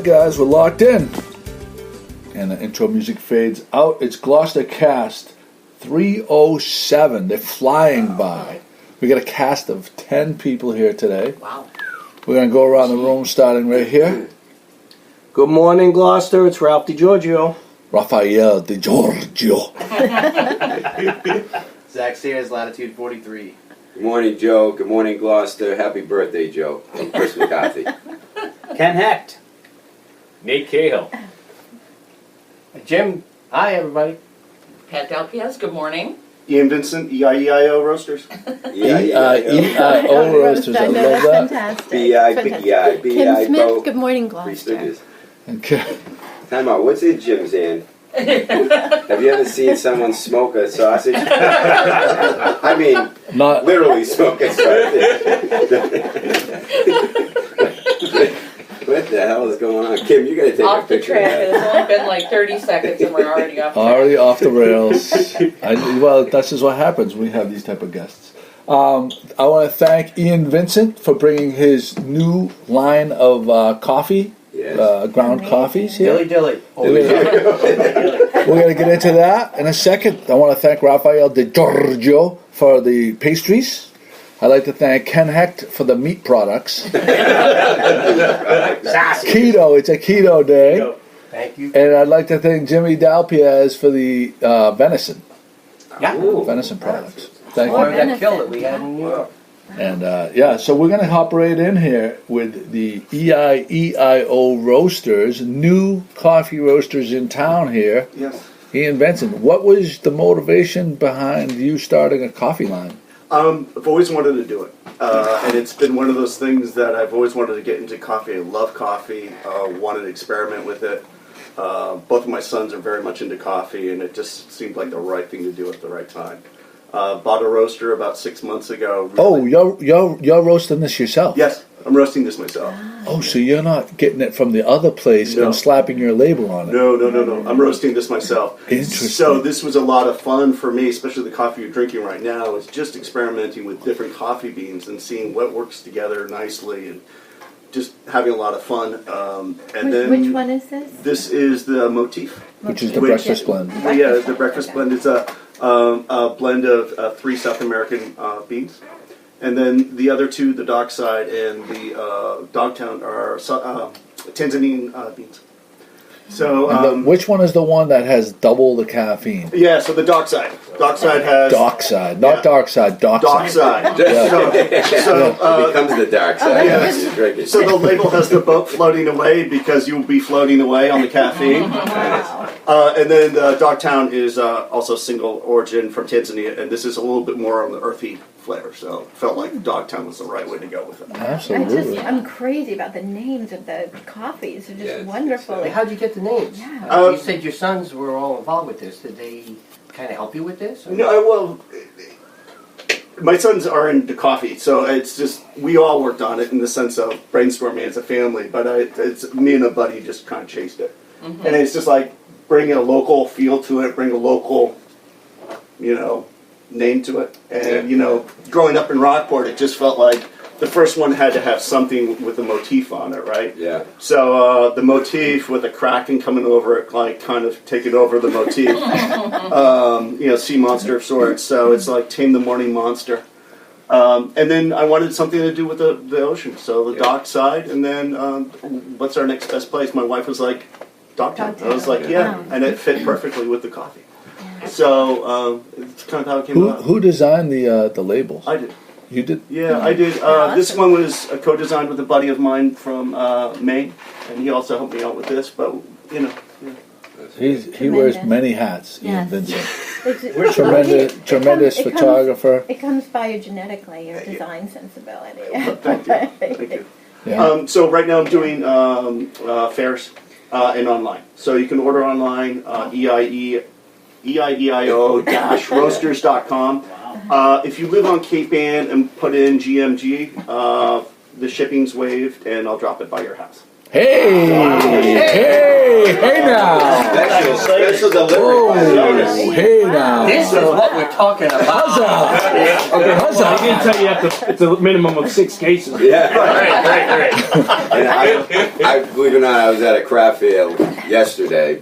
right, guys, we're locked in. And the intro music fades out. It's GloucesterCast 307. They're flying by. We got a cast of 10 people here today. Wow. We're going to go around the room starting right here. Good morning, Gloucester. It's Ralph DiGiorgio. Raphael DiGiorgio. Zach Sears, latitude 43. Good morning, Joe. Good morning, Gloucester. Happy birthday, Joe. And Chris McCarthy. Ken Hecht. Nate Cahill. Jim. Hi, everybody. Pat Dalpiaz, good morning. Ian Vincent, EIEIO Roasters. E-I-O Roasters. I love that. Fantastic. B-I-B-I, Kim B-I, Smith, Bo. good morning, Three Gloucester. Stooges. Okay. Time out. What's in Jim's hand? Have you ever seen someone smoke a sausage? I mean, Not literally smoke a sausage. What the hell is going on? Kim, you gotta take Off a the picture track. of It's that. only been like 30 seconds and we're already off track. already off the rails. Well, that's just what happens when we have these type of guests. I want to thank Ian Vincent for bringing his new line of coffee, Yes. ground Amazing. coffees here. Dilly. We're going to get into that in a second. I want to thank Raphael DiGiorgio for the pastries. I'd like to thank Ken Hecht for the meat products. Keto, it's a keto day. Thank you. And I'd like to thank Jimmy Dalpiaz for the venison Yeah. venison products. Thank Boy, you. that killed it. We had in New York. And so we're going to hop right in here with the EIEIO Roasters, new coffee roasters in town here. Yes. Ian Vincent, what was the motivation behind you starting a coffee line? I've always wanted to do it. And it's been one of those things that I've always wanted to get into coffee. I love coffee, wanted to experiment with it. Both of my sons are very much into coffee, and it just seemed like the right thing to do at the right time. Bought a roaster about 6 months ago. Really. Oh, you're roasting this yourself? Yes, I'm roasting this myself. Oh, so you're not getting it from the other place No. and slapping your label on it? No. I'm roasting this myself. Interesting. So this was a lot of fun for me, especially the coffee you're drinking right now, is just experimenting with different coffee beans and seeing what works together nicely and just having a lot of fun. Which one is this? This is the Motif. Which is the Which- breakfast blend. Yeah, the breakfast blend is a blend of 3 South American beans. And then the other 2, the Dockside and the Dogtown, are Tanzanian beans. So, And which one is the one that has double the caffeine? yeah, so the Dockside. Dockside has... Dockside, not Yeah. dark side, dockside. Dockside. Yeah. So, It becomes the dark side. yeah. As you drink it. so the label has the boat floating away because you'll be floating away on the caffeine. Wow. And then Dogtown is also single origin from Tanzania, and this is a little bit more on the earthy flavor. So felt like Dogtown was the right way to go with it. Absolutely. I'm crazy about the names of the coffees. They're just Yeah, it's wonderful. good Like, How'd you get the names? Yeah. You said your sons were all involved with this. Did they kind of help you with this? or- No, well, my sons are into coffee, so it's just we all worked on it in the sense of brainstorming as a family. But it's me and a buddy just kind of chased it, and it's just like bring a local feel to it, bring a local, name to it. And growing up in Rockport, it just felt like the first one had to have something with a motif on it, right? Yeah. So the motif with the Kraken coming over it, like kind of taking over the motif. Sea monster of sorts. So it's like Tame the Morning Monster. And then I wanted something to do with the ocean. So the Dockside, and then what's our next best place? My wife was like, Dogtown. I was like, yeah, Wow. and it fit perfectly with the coffee. So it's kind of how it came about. Who designed the labels? I did. You did? Yeah, I did. This one was co-designed with a buddy of mine from Maine, and he also helped me out with this. But Yeah. He wears Tremendous. many hats, Ian Yes. Vincent. It's- Tremendous it comes- photographer. It comes by you genetically, your design sensibility. Thank you. Thank you. Yeah. So right now I'm doing fairs and online. So you can order online, EIEIO-roasters.com. If you live on Cape Ann and put in GMG, the shipping's waived, and I'll drop it by your house. Hey, hey now. Special delivery. Oh, hey now. This is what we're talking about. Huzzah. Okay, Huzzah. I didn't tell you it's a minimum of 6 cases. Yeah. Right. And I believe it or not, I was at a craft fair yesterday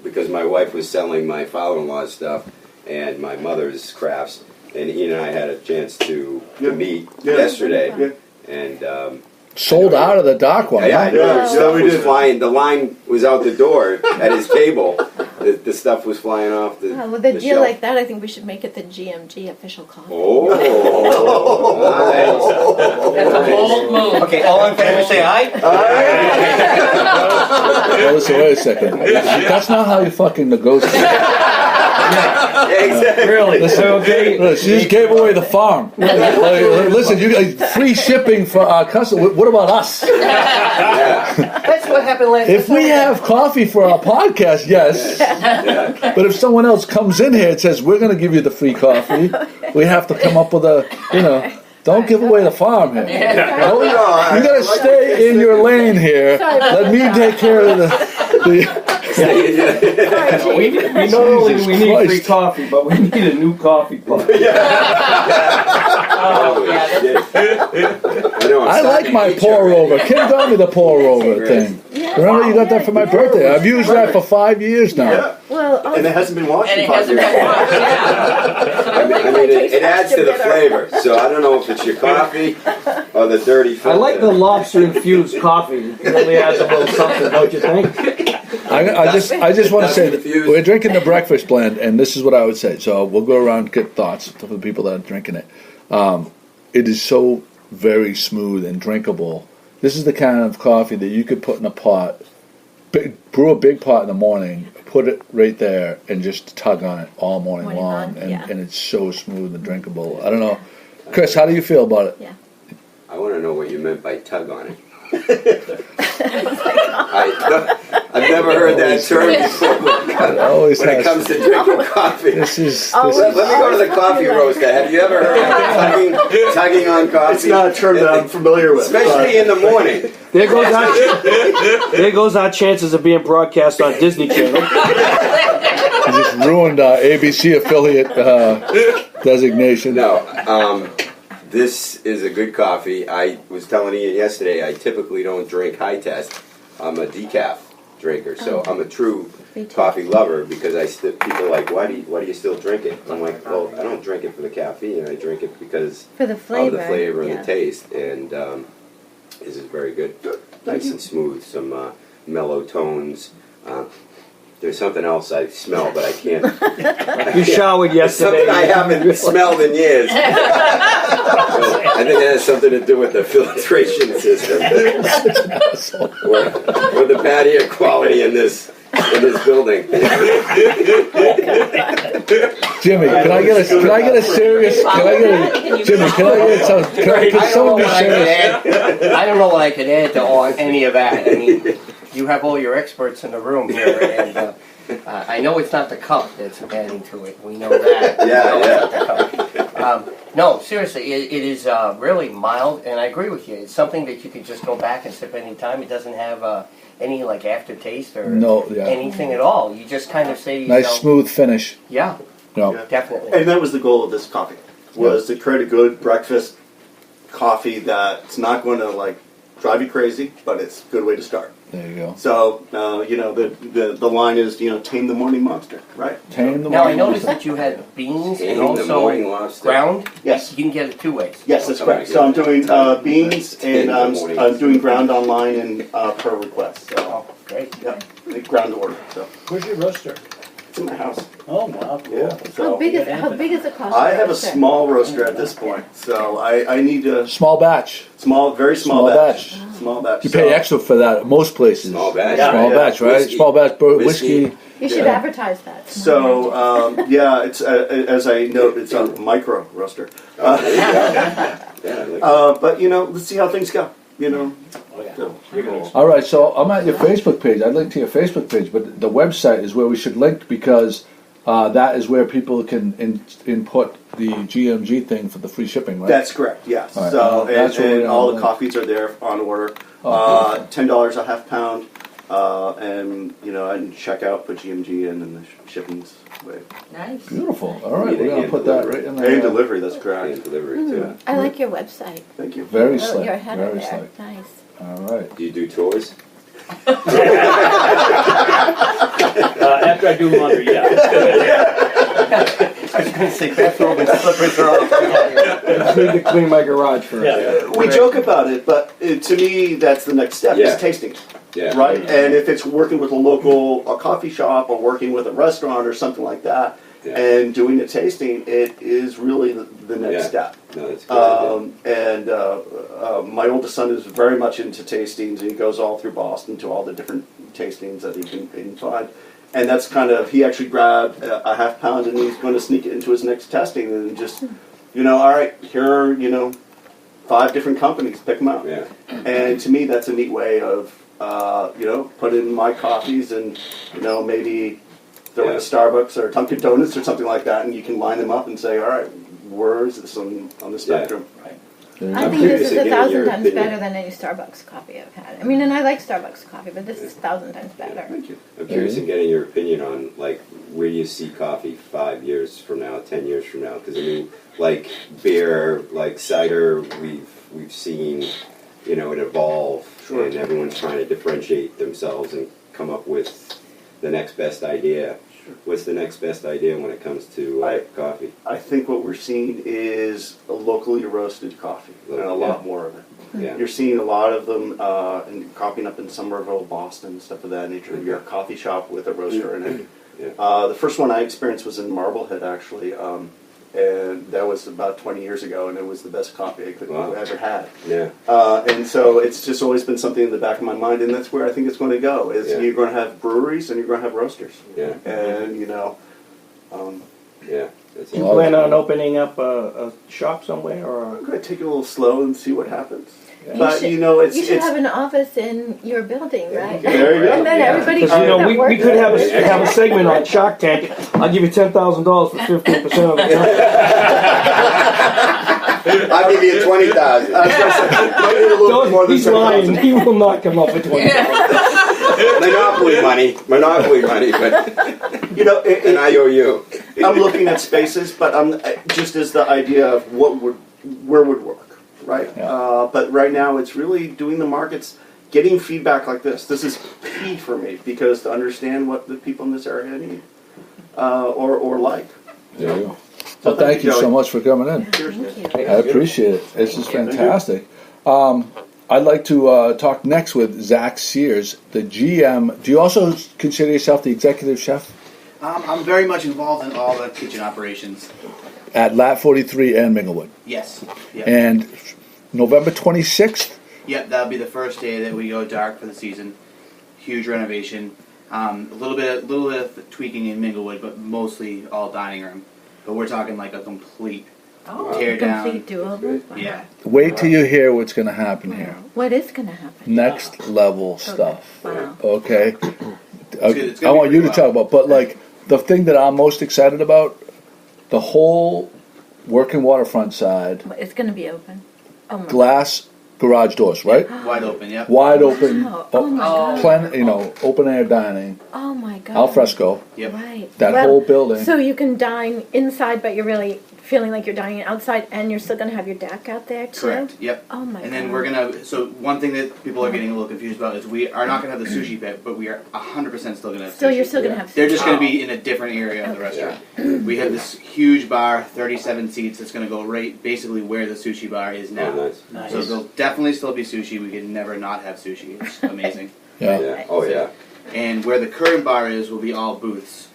because my wife was selling my father-in-law's stuff and my mother's crafts, and Ian and I had a chance to meet yesterday, and Sold out of the dock one. yeah, I Huh? know. Stuff we was did. flying. The line was out the door at his table. The stuff was flying off the. With a the deal shelf. like that, I think we should make it the GMG official coffee. Oh, That's a bold move. Okay, all in favor say aye. Well, listen, wait a second. That's not how you fucking negotiate. exactly. Really? Listen, Okay. she just gave away the farm. Listen, you got free shipping for our customer. What about us? That's what happened last If we have coffee for our podcast, yes. Yeah. But if someone else comes in here and says, we're going to give you the free coffee, we have to come up with don't give away the farm here. You got to stay in your lane here. Let me take care of the We not only do we need Christ. free coffee, but we need a new coffee pot. I like my pour over. Kim got me the pour over thing. Remember you got that for my birthday? I've used that for 5 years now. Yeah. Well, And it hasn't been washed And in it 5 hasn't years. been washed, yeah. I mean, it adds to the flavor. So I don't know if it's your coffee or the dirty filter. I like the lobster infused coffee. It really adds a little something, don't you think? I just want to say that we're drinking the breakfast blend, and this is what I would say. So we'll go around and get thoughts from the people that are drinking it. It is so very smooth and drinkable. This is the kind of coffee that you could put in a pot, brew a big pot in the morning, put it right there, and just tug on it all morning long. And it's so smooth and drinkable. I don't know. Chris, how do you feel about it? Yeah. I want to know what you meant by tug on it. I've never heard that term before Always when it has. comes to drinking coffee. This is Let me go to the coffee roaster. Have you ever heard of tugging on coffee? It's not a term that I'm familiar with. Especially in the morning. There goes our chances of being broadcast on Disney Channel. you just ruined our ABC affiliate designation. No, this is a good coffee. I was telling Ian yesterday, I typically don't drink high test. I'm a decaf drinker, so I'm a true coffee lover because people are like, why do you still drink it? I'm like, well, I don't drink it for the caffeine. I drink it because For the flavor. of the flavor and the taste. And this is very good, nice and smooth. Some mellow tones. There's something else I smell, but I can't. You showered It's yesterday. something I haven't smelled in years. I think it has something to do with the filtration system or the bad air quality in this building. Jimmy, can I get a serious? Jimmy, can someone be serious? I don't know what I could add to any of that. I mean, you have all your experts in the room here, and I know it's not the cup that's adding to it. We know that. Yeah. No, seriously, it is really mild, and I agree with you. It's something that you could just go back and sip any time. It doesn't have any aftertaste or anything at all. You just kind of say to yourself, Nice smooth finish. Yeah, definitely. And that was the goal of this coffee, was to create a good breakfast coffee that's not going to drive you crazy, but it's a good way to start. There you go. So, the line is, tame the morning monster, right? Tame the Now, I morning noticed monster. that you had beans Tame and the morning also lobster. ground. Yes. You can get it 2 ways. Yes, that's correct. So I'm doing beans, and I'm doing ground online and per request. So, Oh, great. yeah, ground order. So Where's your roaster? it's in my house. Oh, wow. Yeah. How So big is the coffee? I have a roaster? small roaster at this point, so I need a Small batch. very small batch. Small batch. You pay extra for that at most places. Small batch. Small Yeah. batch, right? Whiskey. Small batch whiskey. You should advertise that. So it's as I note, it's a micro roaster. But let's see how things go. All right, so I'm at your Facebook page. I'd link to your Facebook page, but the website is where we should link because that is where people can input the GMG thing for the free shipping, right? That's correct. Yes. All right. So and all the link. coffees are there on order. $10 a half pound, and and checkout, put GMG in, and the shipping's way. Nice. Beautiful. All right, we're gonna put that right in there. And delivery. That's correct. And delivery too. I like your website. Thank you. Very Oh, slick. you're ahead Very of there. slick. Nice. All right. Do you do tours? After I do laundry, yeah. I was going to say bathrobe and slippers are off. I just need to clean my garage first. Yeah. We joke about it, but to me, that's the next step. Yeah. Is tasting. Yeah. Right. And if it's working with a coffee shop or working with a restaurant or something like that, and doing a tasting, it is really the next step. No, that's good. My oldest son is very much into tastings, and he goes all through Boston to all the different tastings that he can find. And that's kind of, he actually grabbed a half pound, and he's going to sneak it into his next testing, and just, all right, here are, 5 different companies, pick them out. Yeah. And to me, that's a neat way of, put in my coffees and, maybe throw in a Starbucks or Dunkin' Donuts or something like that, and you can line them up and say, all right, where is this on the spectrum? Right. I think this is 1,000 times better than any Starbucks coffee I've had. I mean, and I like Starbucks coffee, but this is 1,000 times better. Thank you. I'm curious in getting your opinion on, like, where do you see coffee 5 years from now, 10 years from now? Because, I mean, like beer, like cider, we've seen, it evolve, and everyone's trying to differentiate themselves and come up with the next best idea. What's the next best idea when it comes to coffee? I think what we're seeing is a locally roasted coffee, and a lot more of it. Yeah. You're seeing a lot of them cropping up in Somerville, Boston, stuff of that nature. You're a coffee shop with a roaster in it. Yeah. The first one I experienced was in Marblehead, actually, and that was about 20 years ago, and it was the best coffee I could ever had. Yeah. And so it's just always been something in the back of my mind, and that's where I think it's going to go. Is you're going to have breweries and you're going to have roasters. Yeah. And Yeah. That's You plan on opening up a shop somewhere, or? I'm going to take it a little slow and see what happens. Yeah. But you should have an office in your building, right? There you go. And then everybody Because can we could have a segment on Shark Tank. I'll give you $10,000 for 15% of it. I'll give you 20,000. He's lying. He will not come up with 20,000. Monopoly money, but and I owe you. I'm looking at spaces, but I'm just as the idea of where would work, right? Yeah. But right now, it's really doing the markets, getting feedback like this. This is key for me because to understand what the people in this area need or like. There you go. Well, thank you so much for coming in. Thank you. I appreciate it. This is fantastic. I'd like to talk next with Zach Sears, the GM. Do you also consider yourself the executive chef? I'm very much involved in all the kitchen operations. At Lat 43 and Minglewood. Yes. Yep. And November 26th? Yep, that'll be the first day that we go dark for the season. Huge renovation. A little bit of tweaking in Minglewood, but mostly all dining room. But we're talking like a complete tear down. Complete do-over? Wow. Yeah. Wait till you hear what's going to happen here. What is going to happen? Next level stuff. Wow. Okay? It's I gonna want be you to pretty talk about, but like the thing that I'm most excited about, the whole working waterfront side, It's going to be open. Oh my glass garage doors, right? Wide open, yep. Wide open, Wow. Oh my God. open air dining, Oh my God. al fresco. Yep. Right. That whole building. So you can dine inside, but you're really feeling like you're dining outside, and you're still going to have your deck out there too? Correct. Yep. Oh my God. And then we're gonna. So one thing that people are getting a little confused about is we are not gonna have the sushi pit, but we are 100% still gonna have. Still, sushi. you're still going to have. They're just gonna be in a different area of the restaurant. We have this huge bar, 37 seats. That's gonna go right basically where the sushi bar is now. Oh, Nice. So there'll definitely still be sushi. We can never not have sushi. It's amazing. Yeah. Yeah. Oh, yeah. And where the current bar is will be all booths.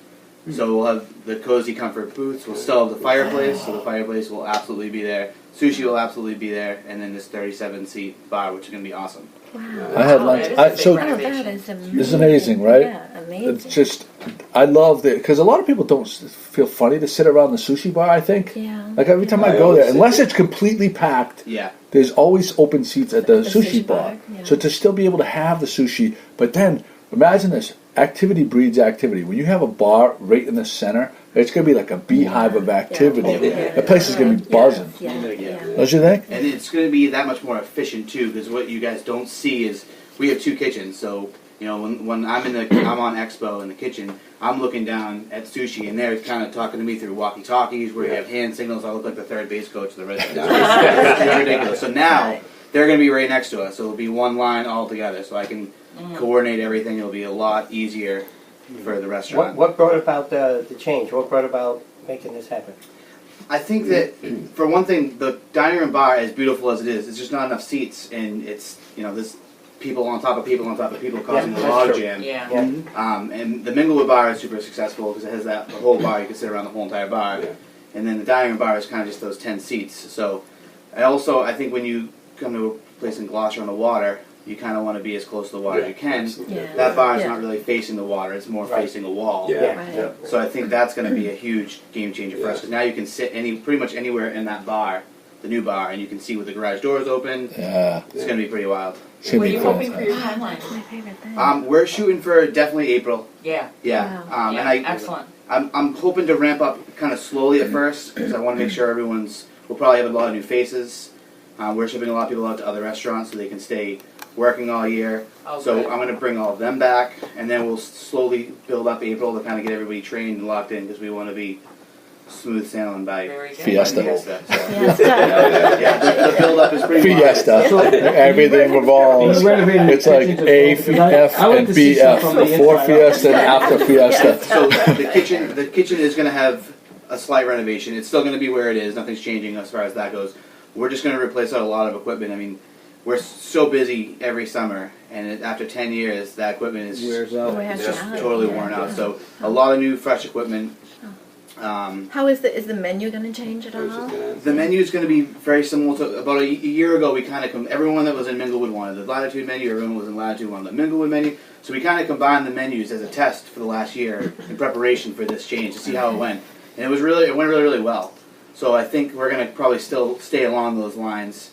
So we'll have the cozy comfort booths. We'll still have the fireplace, so the fireplace will absolutely be there. Sushi will absolutely be there, and then this 37-seat bar, which is going to be awesome. Wow. I had lunch. that is a big Oh, renovation. that is amazing. This is amazing, right? Yeah, amazing. It's just, I love it because a lot of people don't feel funny to sit around the sushi bar. I think, Yeah. like every time I I go always there, sit unless there. it's completely packed, Yeah. there's always open seats at the The sushi sushi bar. bar, yeah. So to still be able to have the sushi, but then imagine this: activity breeds activity. When you have a bar right in the center, it's going to be like a beehive of activity. The place is going to be buzzing. Don't you think? And it's going to be that much more efficient too, because what you guys don't see is we have 2 kitchens. So when I'm on Expo in the kitchen, I'm looking down at sushi, and they're kind of talking to me through walkie-talkies, where you have hand signals. I look like the third base coach of the Red Sox. It's ridiculous. So now they're going to be right next to us. So it'll be one line all together. So I can coordinate everything. It'll be a lot easier for the restaurant. What brought about the change? What brought about making this happen? I think that, for one thing, the dining room bar, as beautiful as it is, it's just not enough seats, and it's, this people on top of people on top of people causing a log jam. Yeah. And the Minglewood bar is super successful because it has the whole bar. You can sit around the whole entire bar. Yeah. And then the dining room bar is kind of just those 10 seats. So, I think when you come to a place in Gloucester on the water, you kind of want to be as close to the water as you can. That bar is not really facing the water; it's more facing a wall. So I think that's going to be a huge game changer for us, because now you can sit pretty much anywhere in that bar, the new bar, and you can see with the garage doors open. It's going to be pretty wild. What are you hoping for your timeline? That's my favorite thing. We're shooting for definitely April. Yeah. Yeah. Excellent. I'm hoping to ramp up kind of slowly at first, because I want to make sure we'll probably have a lot of new faces. We're shipping a lot of people out to other restaurants so they can stay working all year. So I'm going to bring all of them back, and then we'll slowly build up April to kind of get everybody trained and locked in, because we want to be smooth sailing by Fiesta. The build up is pretty Fiesta. Everything revolves. It's like A, F, and BF. Before Fiesta and after Fiesta. So the kitchen is going to have a slight renovation. It's still going to be where it is. Nothing's changing as far as that goes. We're just going to replace out a lot of equipment. I mean, we're so busy every summer, and after 10 years, that equipment is just totally worn out. So a lot of new, fresh equipment. How is the menu going to change at all? The menu is going to be very similar to about a year ago. We kind of everyone that was in Minglewood wanted the Latitude menu. Everyone was in Latitude wanted the Minglewood menu. So we kind of combined the menus as a test for the last year in preparation for this change to see how it went, and it went really well. So I think we're going to probably still stay along those lines.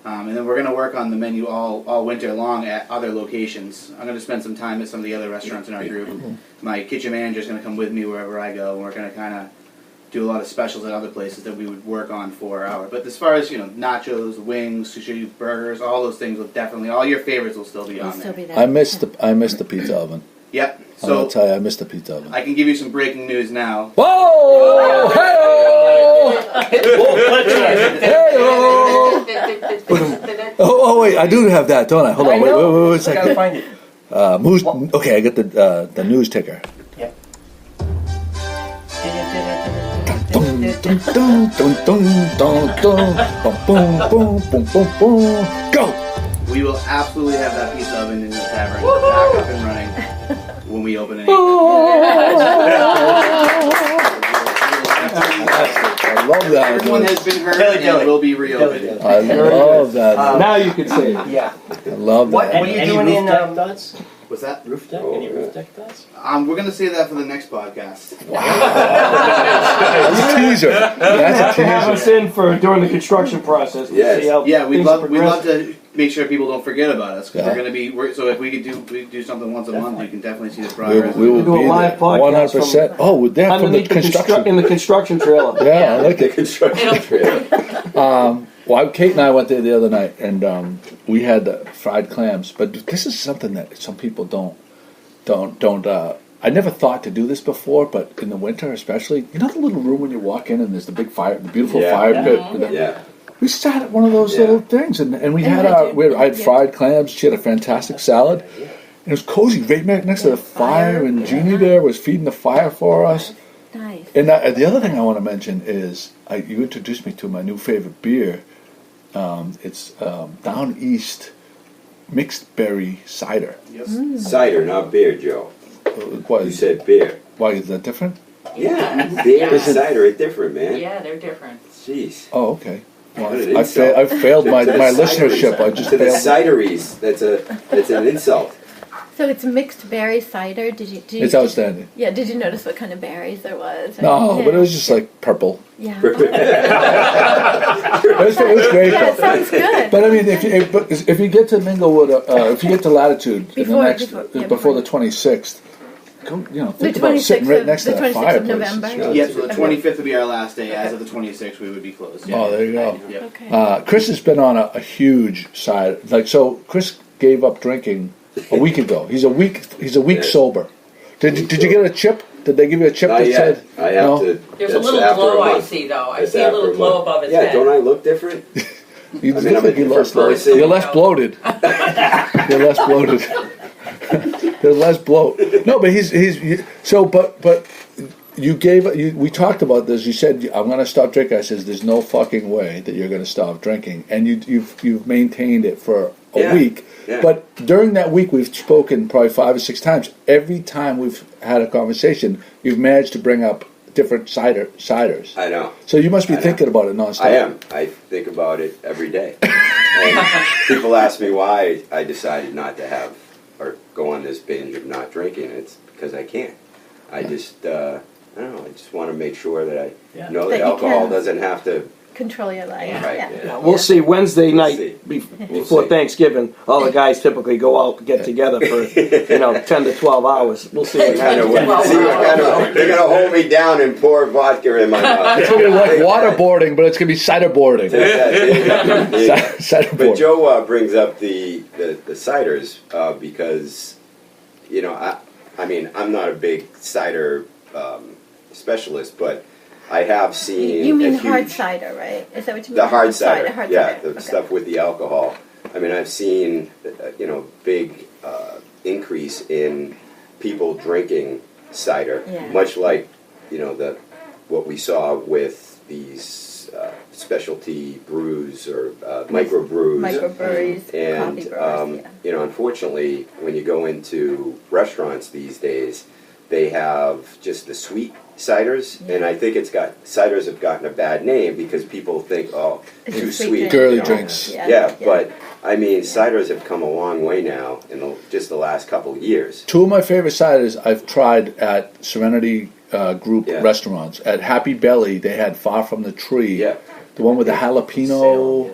And then we're going to work on the menu all winter long at other locations. I'm going to spend some time at some of the other restaurants in our group. My kitchen manager is going to come with me wherever I go, and we're going to kind of do a lot of specials at other places that we would work on for an hour. But as far as, nachos, wings, sushi, burgers, all those things will definitely, all your favorites will still be on there. I missed the pizza oven. Yep. So I'll tell you, I missed the pizza oven. I can give you some breaking news now. Whoa! Oh wait, I do have that, don't I? Hold on, wait a second. I gotta find it. Okay, I got the news ticker. Yep. Go! We will absolutely have that pizza oven in the tavern back up and running when we open it. I love that. Everyone has been heard and will be reopened. I love that. Now you can say it. Yeah. I love that. What are you doing in thoughts? What's that? Roof deck? Any roof deck thoughts? We're going to say that for the next podcast. That's a teaser. That's a Have us teaser. in for during the construction process. To see how We'd things love progress. to make sure people don't forget about us, because Yeah. we're going to be. So if we do something once a month, you can definitely see the progress. We will do a be live there. podcast 100%. Oh, we're there from the Underneath construction. in the construction trailer. Yeah, I like The it. construction trailer. Well, Kate and I went there the other night, and we had fried clams. But this is something that some people don't. I never thought to do this before, but in the winter, especially, the little room when you walk in, and there's the big fire, the beautiful fire pit. Yeah. We sat at one of those little things, and we had I had fried clams. She had a fantastic salad. And it was cozy, right next to the fire, and Jeannie there was feeding the fire for us. Nice. And the other thing I want to mention is you introduced me to my new favorite beer. It's Down East mixed berry cider. Yes. Cider, not beer, Joe. Why You said beer. Why is that different? Yeah, beer and cider are different, man. Yeah, they're different. Jeez. Oh, okay. Well, What an I insult. failed my To the listenership. cideries. I just to the failed. cideries. That's an insult. So it's mixed berry cider. Did you? It's outstanding. Yeah. Did you notice what kind of berries there was? No, but it was just like purple. Yeah. It was great Yeah, it though. sounds good. But I mean, if you get to Minglewood, if you get to Latitude before the 26th, think about sitting right next to that 26th fireplace. of November. Yeah, so the 25th would be our last day. As of the 26th, we would be closed. Yeah. Oh, there you go. Yep. Okay. Chris has been on a huge side. So Chris gave up drinking a week ago. He's a week sober. Did you get a chip? Did they give you a chip Not that yet. said I have to. There's a that's little after glow I month. see, though. I That's see a little after glow month. above his Yeah, head. don't I look different? You I mean, look I'm a like you're less different person. You're less bloated. You're less bloated. There's less bloat. No, but but we talked about this. You said I'm going to stop drinking. I says there's no fucking way that you're going to stop drinking, and you've maintained it for a week. Yeah. But during that week, we've spoken probably 5 or 6 times. Every time we've had a conversation, you've managed to bring up different ciders. I know. So you must be thinking about it nonstop. I am. I think about it every day. And people ask me why I decided not to have or go on this binge of not drinking. It's because I can't. I just, I don't know. I just want to make sure that I know that That you alcohol can. doesnn have to. Control your life. Right. Yeah. We'll see. Wednesday night see. before see. Thanksgiving, all the guys typically go out and get together for 10 to 12 hours. We'll see what Kind of, happens. they're going to hold me down and pour vodka in my mouth. It's going to be like waterboarding, but it's going to be ciderboarding. Ciderboard. But Joe brings up the ciders because, I mean, I'm not a big cider specialist, but I have seen. You mean a huge, hard cider, right? Is that what you mean? the hard cider, Hard yeah, cider. the stuff with the alcohol. I mean, I've seen, big increase in people drinking cider, Yeah. much like, what we saw with these specialty brews or microbrews. Microbreweries, And, coffee brewers, unfortunately, when you go into restaurants these days, they have just the sweet ciders, and I think ciders have gotten a bad name because people think, It's too a sweet sweet. drink. Girly drinks. Yeah, but I mean, ciders have come a long way now in just the last couple of years. 2 of my favorite ciders I've tried at Serenity Group Yeah. restaurants. At Happy Belly, they had Far From the Tree. Yeah. The one with the jalapeno.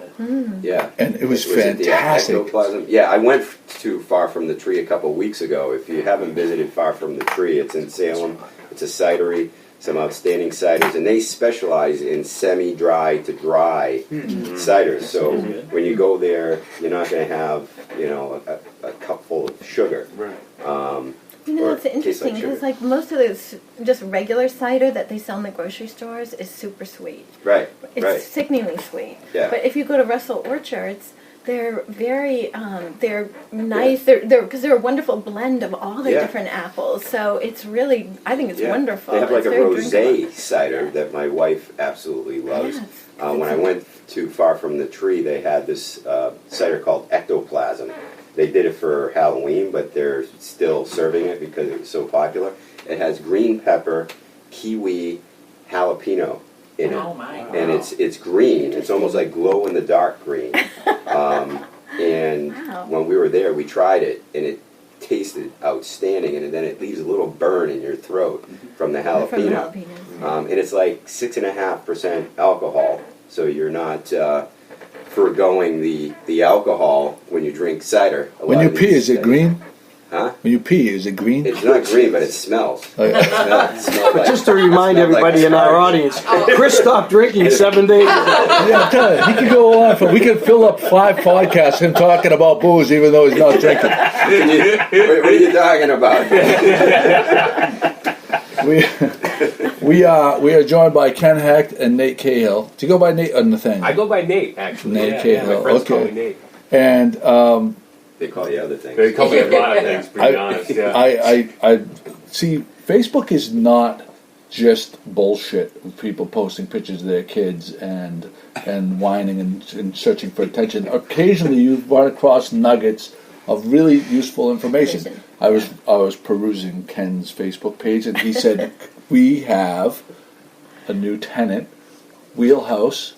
Yeah. And it was It the fantastic. ectoplasm. Yeah, I went to Far From the Tree a couple of weeks ago. If you haven't visited Far From the Tree, it's in Salem. It's a cidery, some outstanding ciders, and they specialize in semi-dry to dry ciders. So when you go there, you're not going to have, a cup full of sugar. Right. Or It's tastes interesting like because sugar. most of this just regular cider that they sell in the grocery stores is super sweet. Right, It's right. sickeningly sweet. Yeah. But if you go to Russell Orchards, they're very, they're nice. Because they're a wonderful blend of all the Yeah. different apples. So it's really, I think it's Yeah. wonderful. They have like It's a very rosé drinkable. cider that my wife absolutely loves. Yes. When I went to Far From the Tree, they had this cider called Ectoplasm. They did it for Halloween, but they're still serving it because it was so popular. It has green pepper, kiwi, jalapeno in it. Oh, my. And it's green. It's almost like glow in the dark green. And Wow. when we were there, we tried it, and it tasted outstanding. And then it leaves a little burn in your throat from the jalapeno. From the jalapenos. And it's like 6.5% alcohol, so you're not foregoing the alcohol when you drink cider. When you pee, is it green? Huh? When you pee, is it green? It's not green, but it smells. Oh, yeah. It smells like, Just to remind smells like everybody in our audience, Chris stopped drinking 7 days ago. Yeah, I'm telling you, he could go on. We could fill up 5 podcasts him talking about booze, even though he's not drinking. What are you talking about? We are joined by Ken Hecht and Nate Cahill. Do you go by Nate or Nathaniel? I go by Nate, actually. Nate yeah, Cahill, my friends call okay. me Nate. And They call you other things. They call me a lot of things, to be honest. Yeah. I see. Facebook is not just bullshit of people posting pictures of their kids and whining and searching for attention. Occasionally, you run across nuggets of really useful information. I was perusing Ken's Facebook page, and he said, "We have a new tenant, Wheelhouse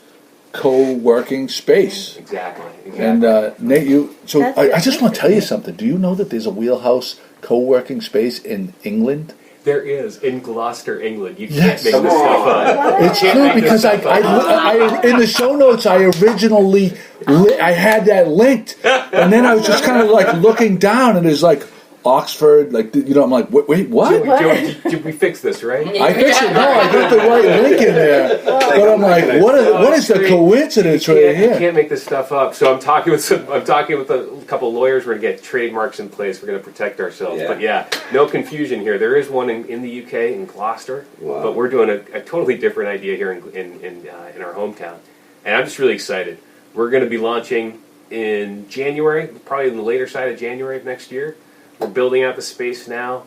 co-working space." Exactly. And Nate, That's I just want to tell you something. Do you know that there's a Wheelhouse co-working space in England? There is, in Gloucester, England. You Yes. can't make this stuff up. It's Can't true make this because stuff up. I in the show notes I originally I had that linked, and then I was just kind of like looking down, and it's like, Oxford, like, you know, I'm like, wait, what? Did we fix this, right? I fixed it. No, I got the right link in there. But I'm like, what is the coincidence right here? I can't make this stuff up. So I'm talking with a couple of lawyers. We're gonna get trademarks in place. We're gonna protect ourselves. Yeah. But yeah, no confusion here. There is one in the UK in Gloucester, but we're doing a totally different idea here in our hometown, and I'm just really excited. We're gonna be launching in January, probably in the later side of January of next year. We're building out the space now,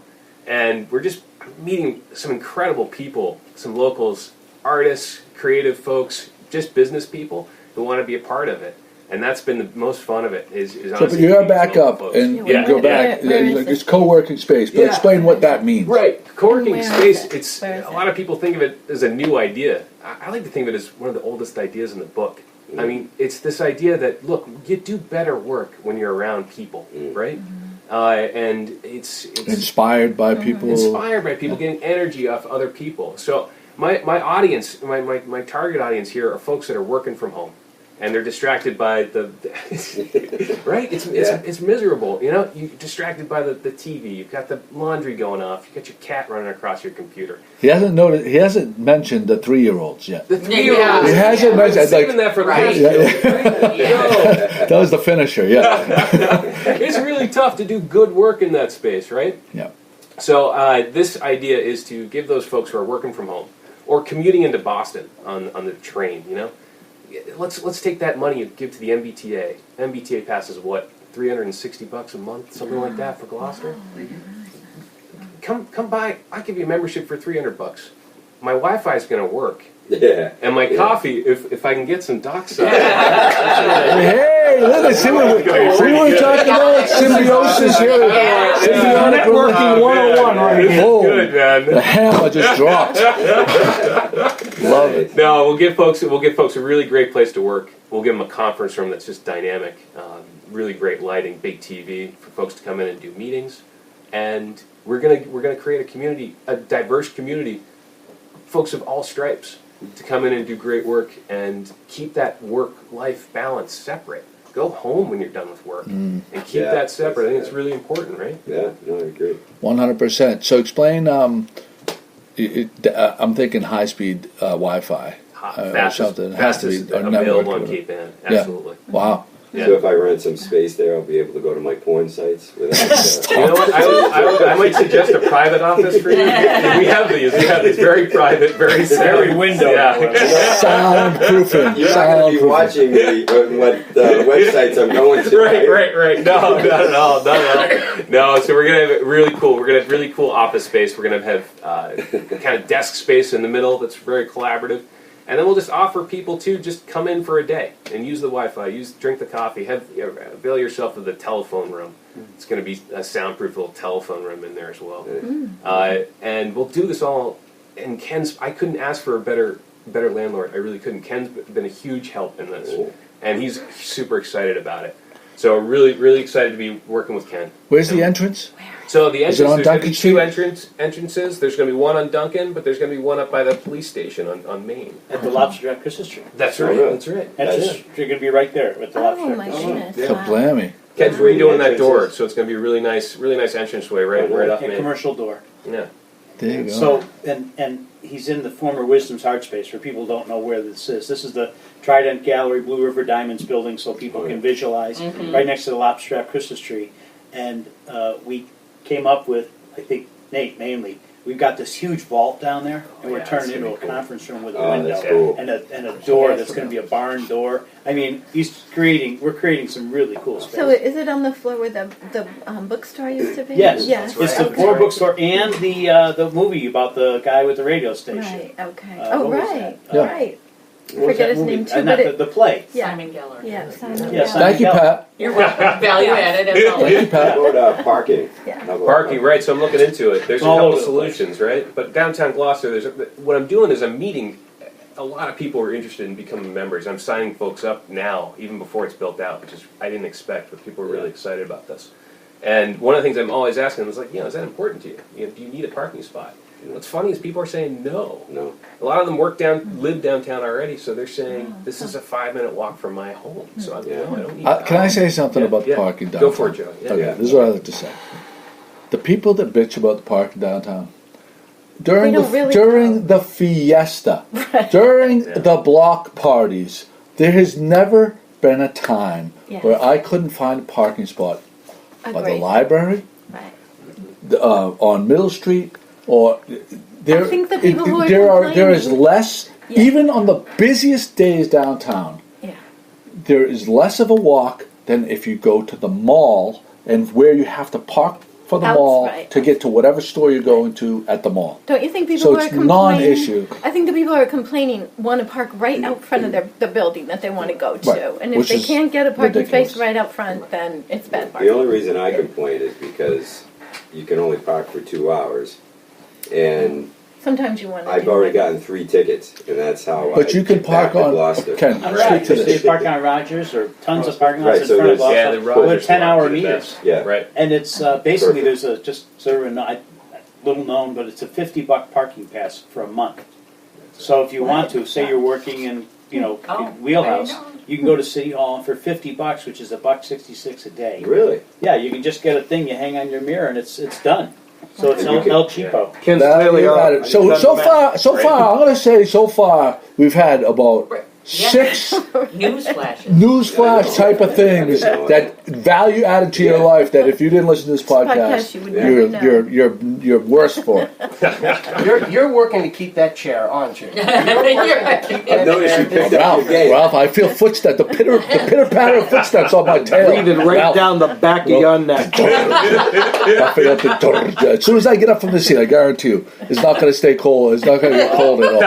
and we're just meeting some incredible people, some locals, artists, creative folks, just business people who want to be a part of it. And that's been the most fun of it. Is so, but you gotta back up and go back. It's co-working space, but explain what that means. Right, co-working space. It's a lot of people think of it as a new idea. I like to think of it as one of the oldest ideas in the book. I mean, it's this idea that, look, you do better work when you're around people, right? And it's inspired by people. Inspired by people, getting energy off other people. So my audience, my target audience here are folks that are working from home, and they're distracted by the right. It's miserable, you know. You're distracted by the TV. You've got the laundry going off. You got your cat running across your computer. He hasn't mentioned the 3-year-olds yet. The 3-year-olds. He hasn't mentioned. I'm saving that for last year. That was the finisher. Yeah. It's really tough to do good work in that space, right? Yeah. So this idea is to give those folks who are working from home or commuting into Boston on the train, you know. Let's take that money and give to the MBTA. MBTA passes what, $360 a month, something like that for Gloucester. Come by. I'll give you a membership for $300. My Wi-Fi is going to work. Yeah. And my coffee, if I can get some dockside. Hey, see what we're talking about? Symbiosis here. Symbiotic networking 101 right here. Oh, good, man. The hammer just dropped. Love it. No, we'll give folks a really great place to work. We'll give them a conference room that's just dynamic, really great lighting, big TV for folks to come in and do meetings, and we're gonna create a community, a diverse community, folks of all stripes, to come in and do great work and keep that work-life balance separate. Go home when you're done with work and keep that separate. I think it's really important, right? Yeah, no, I agree. 100%. So explain. I'm thinking high-speed Wi-Fi. Fastest available on Cape Ann. Absolutely. Yeah. Wow. Yeah. So if I rent some space there, I'll be able to go to my porn sites without. You know what? I might suggest a private office for you. We have these. Very private, very window. Yeah. Soundproofing. You're not going to be watching me what websites I'm going to. Right. No, not at all. No. So we're gonna have it really cool. We're gonna have really cool office space. We're gonna have kind of desk space in the middle that's very collaborative. And then we'll just offer people to just come in for a day and use the Wi-Fi, drink the coffee, avail yourself of the telephone room. It's going to be a soundproof little telephone room in there as well. And we'll do this all. And I couldn't ask for a better landlord. I really couldn't. Ken's been a huge help in this, and he's super excited about it. So really, really excited to be working with Ken. Where's the entrance? So the entrance, there's going to be two entrances. There's going to be one on Duncan, but there's going to be one up by the police station on Main. At the Lobster Drive Christmas tree. That's right. That's right. You're going to be right there at the Lobster Drive. Oh my goodness! Kablammy. Ken's redoing that door, so it's going to be a really nice entranceway right up Main. Commercial door. Yeah. There you go. So and he's in the former Wisdom's Art Space, for people who don't know where this is. This is the Trident Gallery Blue River Diamonds building, so people can visualize. Right next to the Lobster Drive Christmas tree, and we came up with, I think Nate mainly, we've got this huge vault down there, and we're turning it into a conference room with a window and a door that's going to be a barn door. I mean, we're creating some really cool space. So is it on the floor where the bookstore used to be? Yes. Yes. It's the former bookstore and the movie about the guy with the radio station. Right. Okay. Right. Right. Forget his name too, but the play. Yeah. Simon Geller. Yeah. Simon. Yeah, Thank you, Pat. You're welcome. Value added as always. Thank you, Pat. How about parking? Yeah. Parking, right? So I'm looking into it. There's a All couple over the solutions, right? But downtown Gloucester, what I'm doing is I'm meeting a lot of people who are interested in becoming members. I'm signing folks up now, even before it's built out, which is I didn't expect, but people are really excited about this. And one of the things I'm always asking them is like, is that important to you? Do you need a parking spot? What's funny is people are saying no. A lot of them live downtown already, so they're saying this is a 5-minute walk from my home. So I don't need. Can I say something about the parking downtown? Go for it, Joe. Yeah. Okay, this is what I like to say. the people that bitch about the parking downtown, They don't really know. during the fiesta, during the block parties, there has never been a time where I couldn't find a parking spot by the library, on Middle Street, or there. I think the people who are there is less, even on the busiest days downtown. Yeah. There is less of a walk than if you go to the mall and where you have to park for the mall to get to whatever store you're going to at the mall. Don't you think people so who are it's complaining? non-issue. I think the people who are complaining want to park right out front of the building that they want to go to, and if they can't get a parking space right out front, then it's bad parking. The only reason I complain is because you can only park for 2 hours, and sometimes you want to. I've already gotten 3 tickets, and that's how. But you can park on Gloucester. On Rogers, so you park on Rogers or tons of parking lots in front of Yeah, the Gloucester. Rogers With 10-hour ones are the meters. best. Yeah. Right. And it's basically there's a just sort of a little known, but it's a $50 parking pass for a month. So if you want to, say you're working in in Wheelhouse, you can go to City Hall for $50, which is $1.66 a day. Really? Yeah, you can just get a thing you hang on your mirror and it's done. So it's El Cheapo. So far, I'm going to say so far we've had about 6 newsflash type of things that value added to your life. That if you didn't listen to this podcast, you're worse for it. You're working to keep that chair on, Jim. I've noticed you picked up your game. Ralph, I feel footsteps, the pitter patter of footsteps on my tail. Breathing right down the back of your neck. As soon as I get up from the seat, I guarantee you, it's not going to stay cold. It's not going to get cold at all.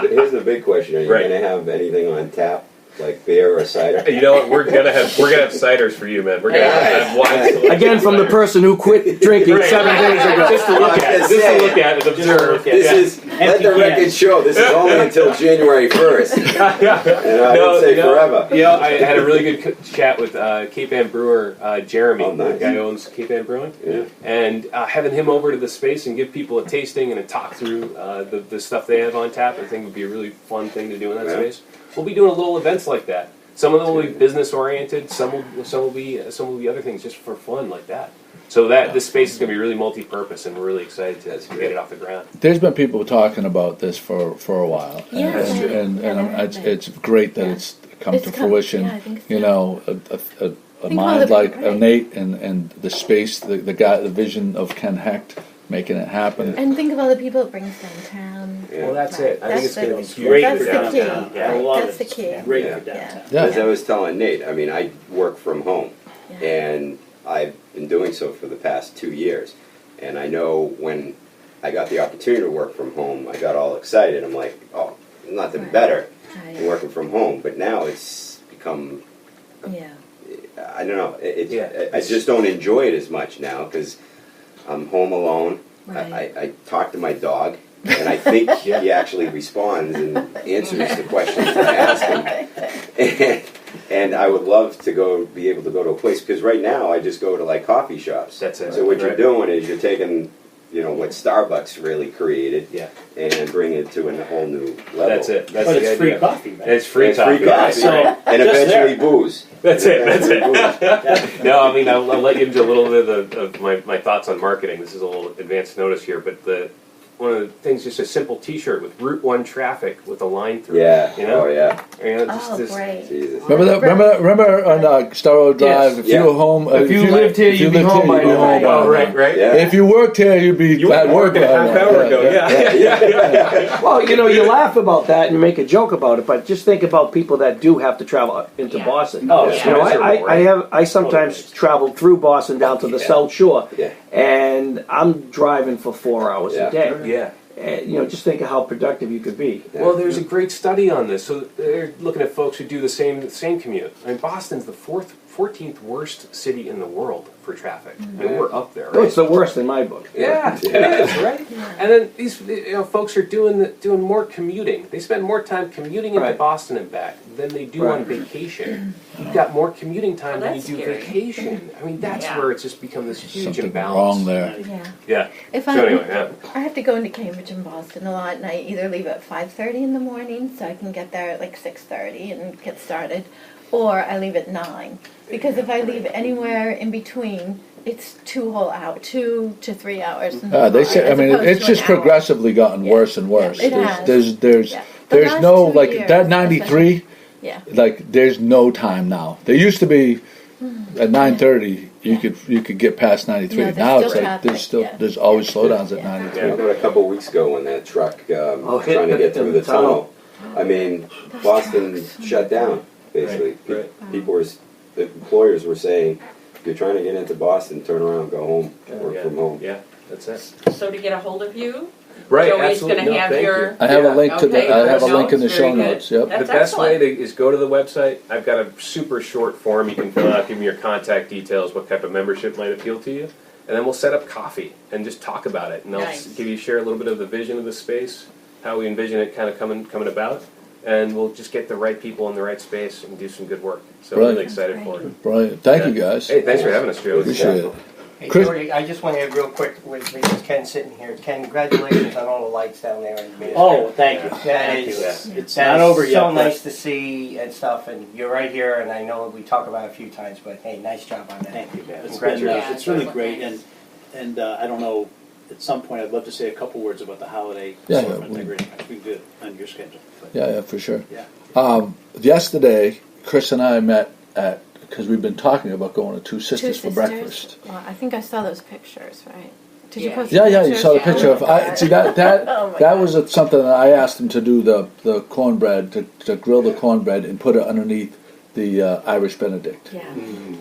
Here's the big question: are you going to have anything on tap, like beer or cider? You know what? We're gonna have ciders for you, man. We're gonna have wine. Again, from the person who quit drinking 7 days ago. Just to look at, and observe. Let the record show. This is only until January 1st. And I would say forever. I had a really good chat with Cape Ann brewer Jeremy, the guy who owns Cape Ann Brewing, and having him over to the space and give people a tasting and a talk through the stuff they have on tap. I think would be a really fun thing to do in that space. We'll be doing little events like that. Some of them will be business oriented. Some will be other things just for fun like that. So that this space is going to be really multi-purpose, and we're really excited to get it off the ground. There's been people talking about this for a while, and it's great that it's come to fruition. Yeah, I think so. You know, a mind like Nate and the space, the vision of Ken Hecht making it happen. And think of all the people it brings downtown. Yeah. Well, that's it. I think it's going to be huge. Great for downtown. That's the key. Great for downtown. As I was telling Nate, I mean, I work from home, and I've been doing so for the past 2 years. And I know when I got the opportunity to work from home, I got all excited. I'm like, oh, nothing better than working from home. But now it's become, I don't know, I just don't enjoy it as much now because I'm home alone. I talk to my dog, and I think he actually responds and answers the questions I ask him. And I would love to be able to go to a place, because right now I just go to like coffee shops. That's it. So what you're doing is you're taking, what Starbucks really created, and bring it to a whole new level. That's it. That's but the it's idea. free coffee, man. It's free coffee. And eventually booze. That's it. No, I mean, I'll let you into a little bit of my thoughts on marketing. This is a little advanced notice here, but one of the things, just a simple T-shirt with Route 1 traffic with a line through. Yeah. You know? Oh yeah. Great. Jesus. Remember on Star Road Drive? If you were home, if you lived here, you'd be home by now. Oh, right. Yeah. If you worked here, you'd be at work a half hour ago. Yeah. Well, you laugh about that and make a joke about it, but just think about people that do have to travel into Boston. Oh, I sometimes travel through Boston down to the South Shore, and I'm driving for 4 hours a day. Yeah. And, just think of how productive you could be. Well, there's a great study on this. So they're looking at folks who do the same commute. I mean, Boston's the 14th worst city in the world for traffic. I mean, we're up there. Right? No, it's the worst in my book. Yeah, it is, right? Yeah. And then these folks are doing more commuting. They spend more time commuting into Boston and back than they do on vacation. You've got more commuting time than you do vacation. I mean, that's where it's just become this huge something imbalance. Wrong there. Yeah. I have to go into Cambridge and Boston a lot, and I either leave at 5:30 in the morning, so I can get there at like 6:30 and get started, or I leave at 9. Because if I leave anywhere in between, It's 2 whole hours, 2 to 3 hours. They say. I mean, it's just progressively gotten worse and worse. Yeah, it has. There's no like that 93. Yeah. Like there's no time now. There used to be at 9:30 you could get past 93. Yeah, now it's like traffic, there's always slowdowns at 93. Yeah, about a couple of weeks ago when that truck trying to get through the tunnel. I mean, Boston shut down basically. The employers were saying, if you're trying to get into Boston, turn around, go home, work from home. Yeah, that's it. So to get a hold of you, Right, Joey's going to have your. I have a link to Okay, I have a link in the very show good. notes. Yep. That's The best way excellent. is go to the website. I've got a super short form you can fill out, give me your contact details, what type of membership might appeal to you, and then we'll set up coffee and just talk about it. And I'll Nice. share a little bit of the vision of the space, how we envision it kind of coming about, and we'll just get the right people in the right space and do some good work. So I'm really excited for it. Brilliant. Thank you guys. Hey, thanks for having us, Joe. Appreciate it. Hey, Chris- Jordy, I just want to add real quick with because Ken's sitting here. Ken, congratulations on all the lights down there. Oh, thank you. That Thank you. is, It's that not is over yet. so but- nice to see and stuff. And you're right here, and I know we talked about it a few times, but hey, nice job on that. Thank you. It's Congratulations. it's really great, and I don't know. At some point, I'd love to say a couple words about the holiday Yeah, assortment yeah, decorating. We can do it on your schedule. But Yeah, for sure. Yeah. Yesterday, Chris and I met because we've been talking about going to Two Sisters for Sisters. breakfast. Well, I think I saw those pictures, right? Did you Yeah. post Yeah, the you pictures? saw the picture Oh of. my I, see that Oh my that God. was something that I asked him to do the cornbread to grill the cornbread and put it underneath the Irish Benedict. Yeah.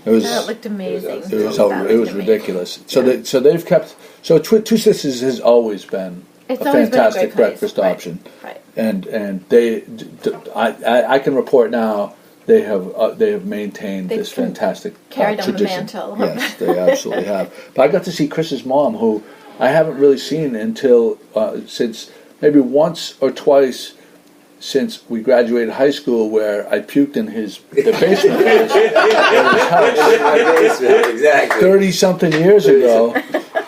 It was That looked amazing. it was That looked ridiculous. amazing. So they've kept Two Sisters has always been It's a always been a fantastic great place. breakfast Right. option, Right. and I can report now. They have maintained They've this fantastic carried on the tradition. mantle. Yes, they absolutely have. But I got to see Chris's mom, who I haven't really seen until since maybe once or twice since we graduated high school, where I puked in the basement at his house. In my basement, exactly. 30-something years ago,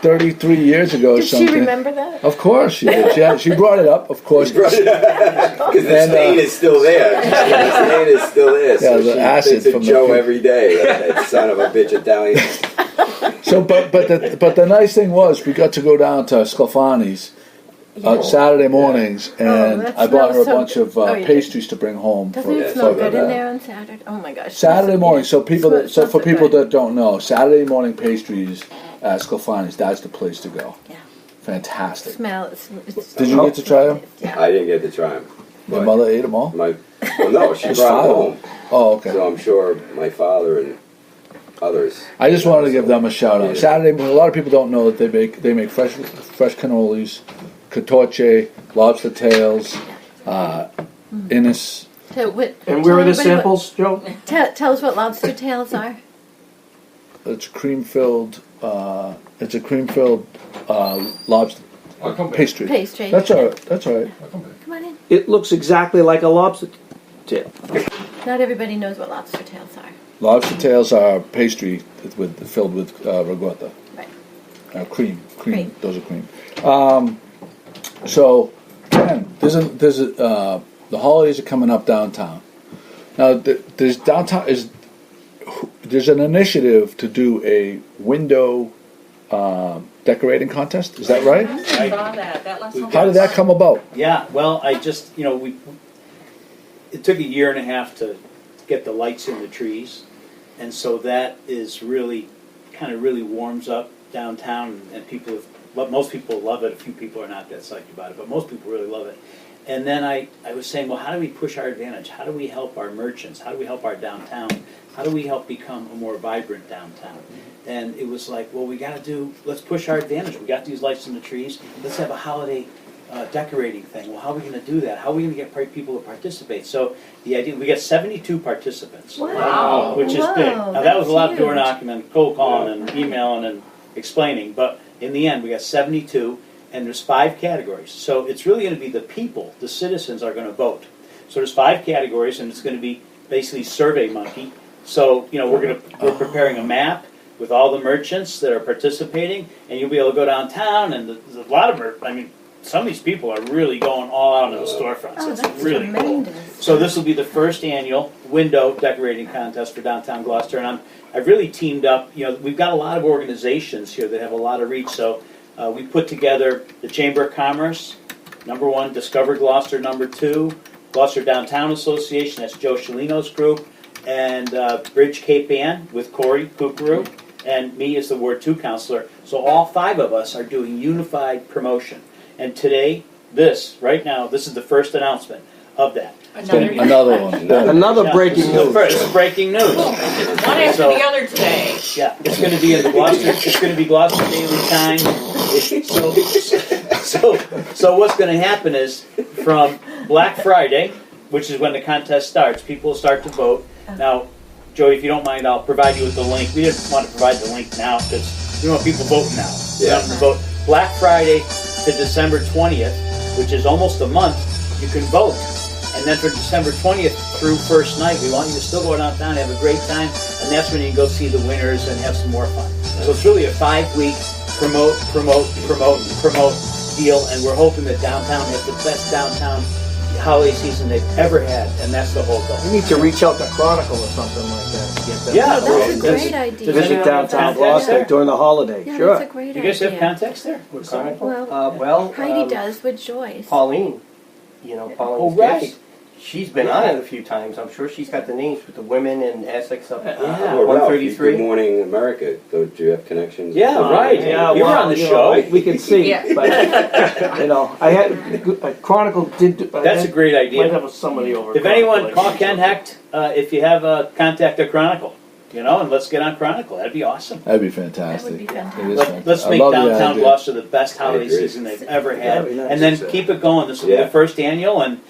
33 years ago or Did something. she remember that? Of course she did. She brought it up, of course. Because the stain is still there. The stain is still there. So the she acid thinks of from the Joe puke. every day. That son of a bitch Italian. So, but the nice thing was we got to go down to Sclafani's Saturday mornings, and that I bought her a smells so bunch of good. You pastries to bring home. Doesn't for- it smell for good that. in there on Saturday? Oh my gosh. Saturday morning. So Smells for so people good. that don't know, Saturday morning pastries at Sclafani's. That's the place to go. Yeah. Fantastic. Smell. It's Did you get to try them? Yeah. I didn't get to try them. Your mother ate them all. Well, no, she Just brought 5 them of home. them. Oh, okay. So I'm sure my father and others. I just wanted to give them a shout out. Saturday morning. A lot of people don't know that they make fresh cannolis, catorce, lobster tails, Innis. So what, And where are the tell everybody samples, Joe? what- Tell us what lobster tails are. It's cream filled. It's a cream filled lobster pastry. Pastry. That's all right. That's all right. Come on in. It looks exactly like a lobster tail. Not everybody knows what lobster tails are. Lobster tails are pastry filled with ricotta. Right. Cream. Cream. Those are cream. So, man, the holidays are coming up downtown. Now, there's an initiative to do a window decorating contest. Is that right? I saw that. That last one. How did that come about? Yeah, well, I just, it took a year and a half to get the lights in the trees, and so that is really, kind of really warms up downtown, and most people love it. A few people are not that psyched about it, but most people really love it. And then I was saying, well, how do we push our advantage? How do we help our merchants? How do we help our downtown? How do we help become a more vibrant downtown? And it was like, well, let's push our advantage. We got these lights in the trees. Let's have a holiday decorating thing. Well, how are we going to do that? How are we going to get people to participate? So the idea, we got 72 participants. Wow. Which is Whoa, big. Now that was a lot of door huge. knocking and cold calling and emailing and explaining, but in the end we got 72, and there's 5 categories. So it's really going to be the people, the citizens are going to vote. So there's 5 categories, and it's going to be basically Survey Monkey. So we're preparing a map with all the merchants that are participating, and you'll be able to go downtown, and there's a lot of some of these people are really going all out in the storefronts. Oh, It's that's really cool. So this will be the first annual window decorating contest for downtown Gloucester, and I've really teamed up. We've got a lot of organizations here that have a lot of reach. So we put together the Chamber of Commerce, number 1, Discover Gloucester, number 2, Gloucester Downtown Association, that's Joe Shalino's group, and Bridge Cape Ann with Corey Kukuru, and me as the Ward 2 counselor. So all 5 of us are doing unified promotion. And today, right now, this is the first announcement of that. Another one. Another breaking news. First breaking news. One after the other today. Yeah, it's going to be in the Gloucester. It's going to be Gloucester Daily Times. So what's going to happen is from Black Friday, which is when the contest starts, people will start to vote. Now, Joey, if you don't mind, I'll provide you with the link. We didn't want to provide the link now because we want people voting now. We want them to vote Black Friday to December 20th, which is almost a month. You can vote. And then for December 20th through first night, we want you to still go downtown, have a great time, and that's when you can go see the winners and have some more fun. So it's really a 5-week promote deal, and we're hoping that downtown has the best downtown holiday season they've ever had, and that's the whole goal. We need to reach out to Chronicle or something like that to get them. Yeah, that's a great idea. To visit downtown Gloucester during the holiday. Yeah, Sure. that's a great You guys idea. have contacts there with Chronicle? Well, Heidi does with Joyce. Pauline, Pauline's Oh, right. Gifts. She's been on it a few times. I'm sure she's got the names with the women in Essex up Well, Ralph, 133. Good Morning America. Do you have connections? Yeah, right. Yeah, you were on the show. We can see, Yeah. but I had Chronicle did. That's a great idea. Might have somebody over. If anyone, call Ken Hecht if you have a contact at Chronicle, and let's get on Chronicle. That'd be awesome. That'd be fantastic. That would be fantastic. It is fantastic. Let's I make love the downtown idea. Gloucester the best holiday agree. season they've ever had, That'd be nice. and then keep it going. This will be Yeah. the first annual, and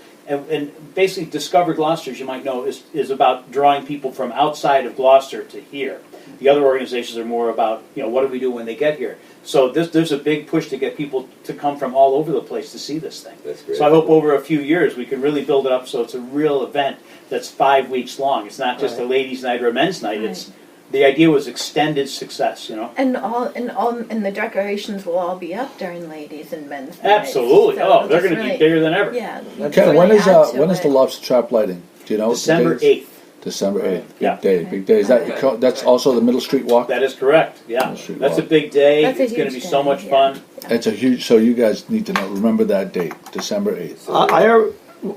basically Discover Gloucester, as you might know, is about drawing people from outside of Gloucester to here. The other organizations are more about, what do we do when they get here? So there's a big push to get people to come from all over the place to see this thing. That's great. So I hope over a few years we can really build it up so it's a real event that's 5 weeks long. It's not just a ladies' night or a men's night. Right. The idea was extended success, And the decorations will all be up during ladies and men's nights. Absolutely. So Oh, it'll they're just going to be bigger than ever. Yeah. Ken, when is add to when is it. the lobster trap lighting? Do you know? December the dates? 8th. December 8th. Yeah. Big day. Is that's also the Middle Street Walk? That is correct. Yeah. Middle Street That's a Walk. big day. That's a It's going to huge be so day, much yeah. fun. It's a huge. So you guys need to remember that date, December 8th.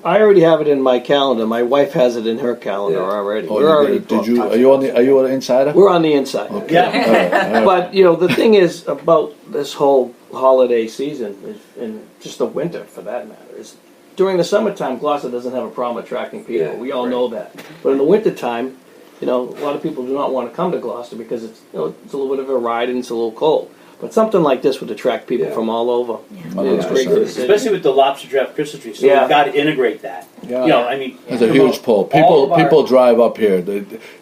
I already have it in my calendar. My wife has it in her calendar Yeah. already. Oh, We're already did you? booked. Are you an insider? We're on the inside. Okay. Yeah. All right, all right. But the thing is about this whole holiday season, and just the winter for that matter, is during the summertime, Gloucester doesn't have a problem attracting people. Yeah, We all right. know that. But in the wintertime, a lot of people do not want to come to Gloucester because it's it's a little bit of a ride and it's a little cold. But something like this would attract people Yeah. from all over. Yeah. It's great for the city. Especially with the lobster trap Christmas tree. So Yeah. we've got to integrate that. Yeah. It's a promote huge pull. all of our- People drive up here.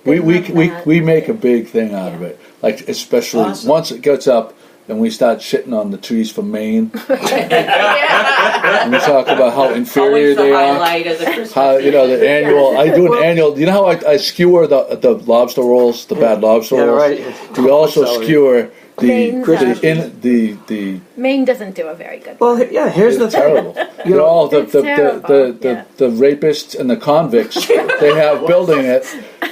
We love that. we make a big thing out of it. Like especially Awesome. once it gets up and we start shitting on the trees from Maine. And we talk about how inferior Always the they are. highlight of the Christmas. How the annual? I do an annual. You know how I skewer the lobster rolls, the bad lobster Yeah, rolls. right. We also Sorry. skewer Maine's the Maine doesn't do a very good. Well, yeah, here's the it's thing. terrible. You know, all the It's terrible, the rapists and the convicts they have building it,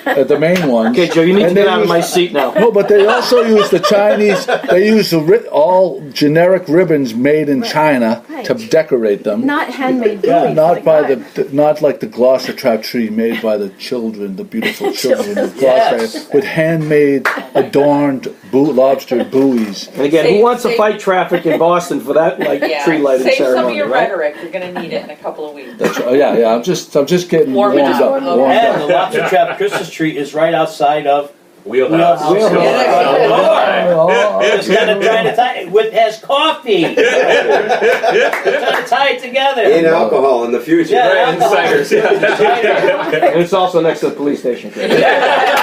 the main ones. Okay, Joe, you need And to get they out of use- my seat now. No, but they also use the Chinese. They use all generic ribbons made in China Right. to decorate them. Not handmade buoys. Not like by ours. not like the Gloucester trap tree made by the children, the beautiful children of Gloucester, Yes. with handmade, adorned lobster buoys. And again, who wants to fight traffic in Boston for that Yeah. tree lighting Save some of ceremony, your right? rhetoric. You're going to need it in a couple of weeks. That's right. Yeah. I'm just getting Warm warmed it up. up. Warmed And up. the lobster trap Christmas tree is right outside of Wheelhouse. Wheelhouse. Yeah. Oh, Just kind of trying to tie it has coffee. Trying to tie it together. In alcohol in the future. Yeah. Right, insiders. And it's also next to the police station.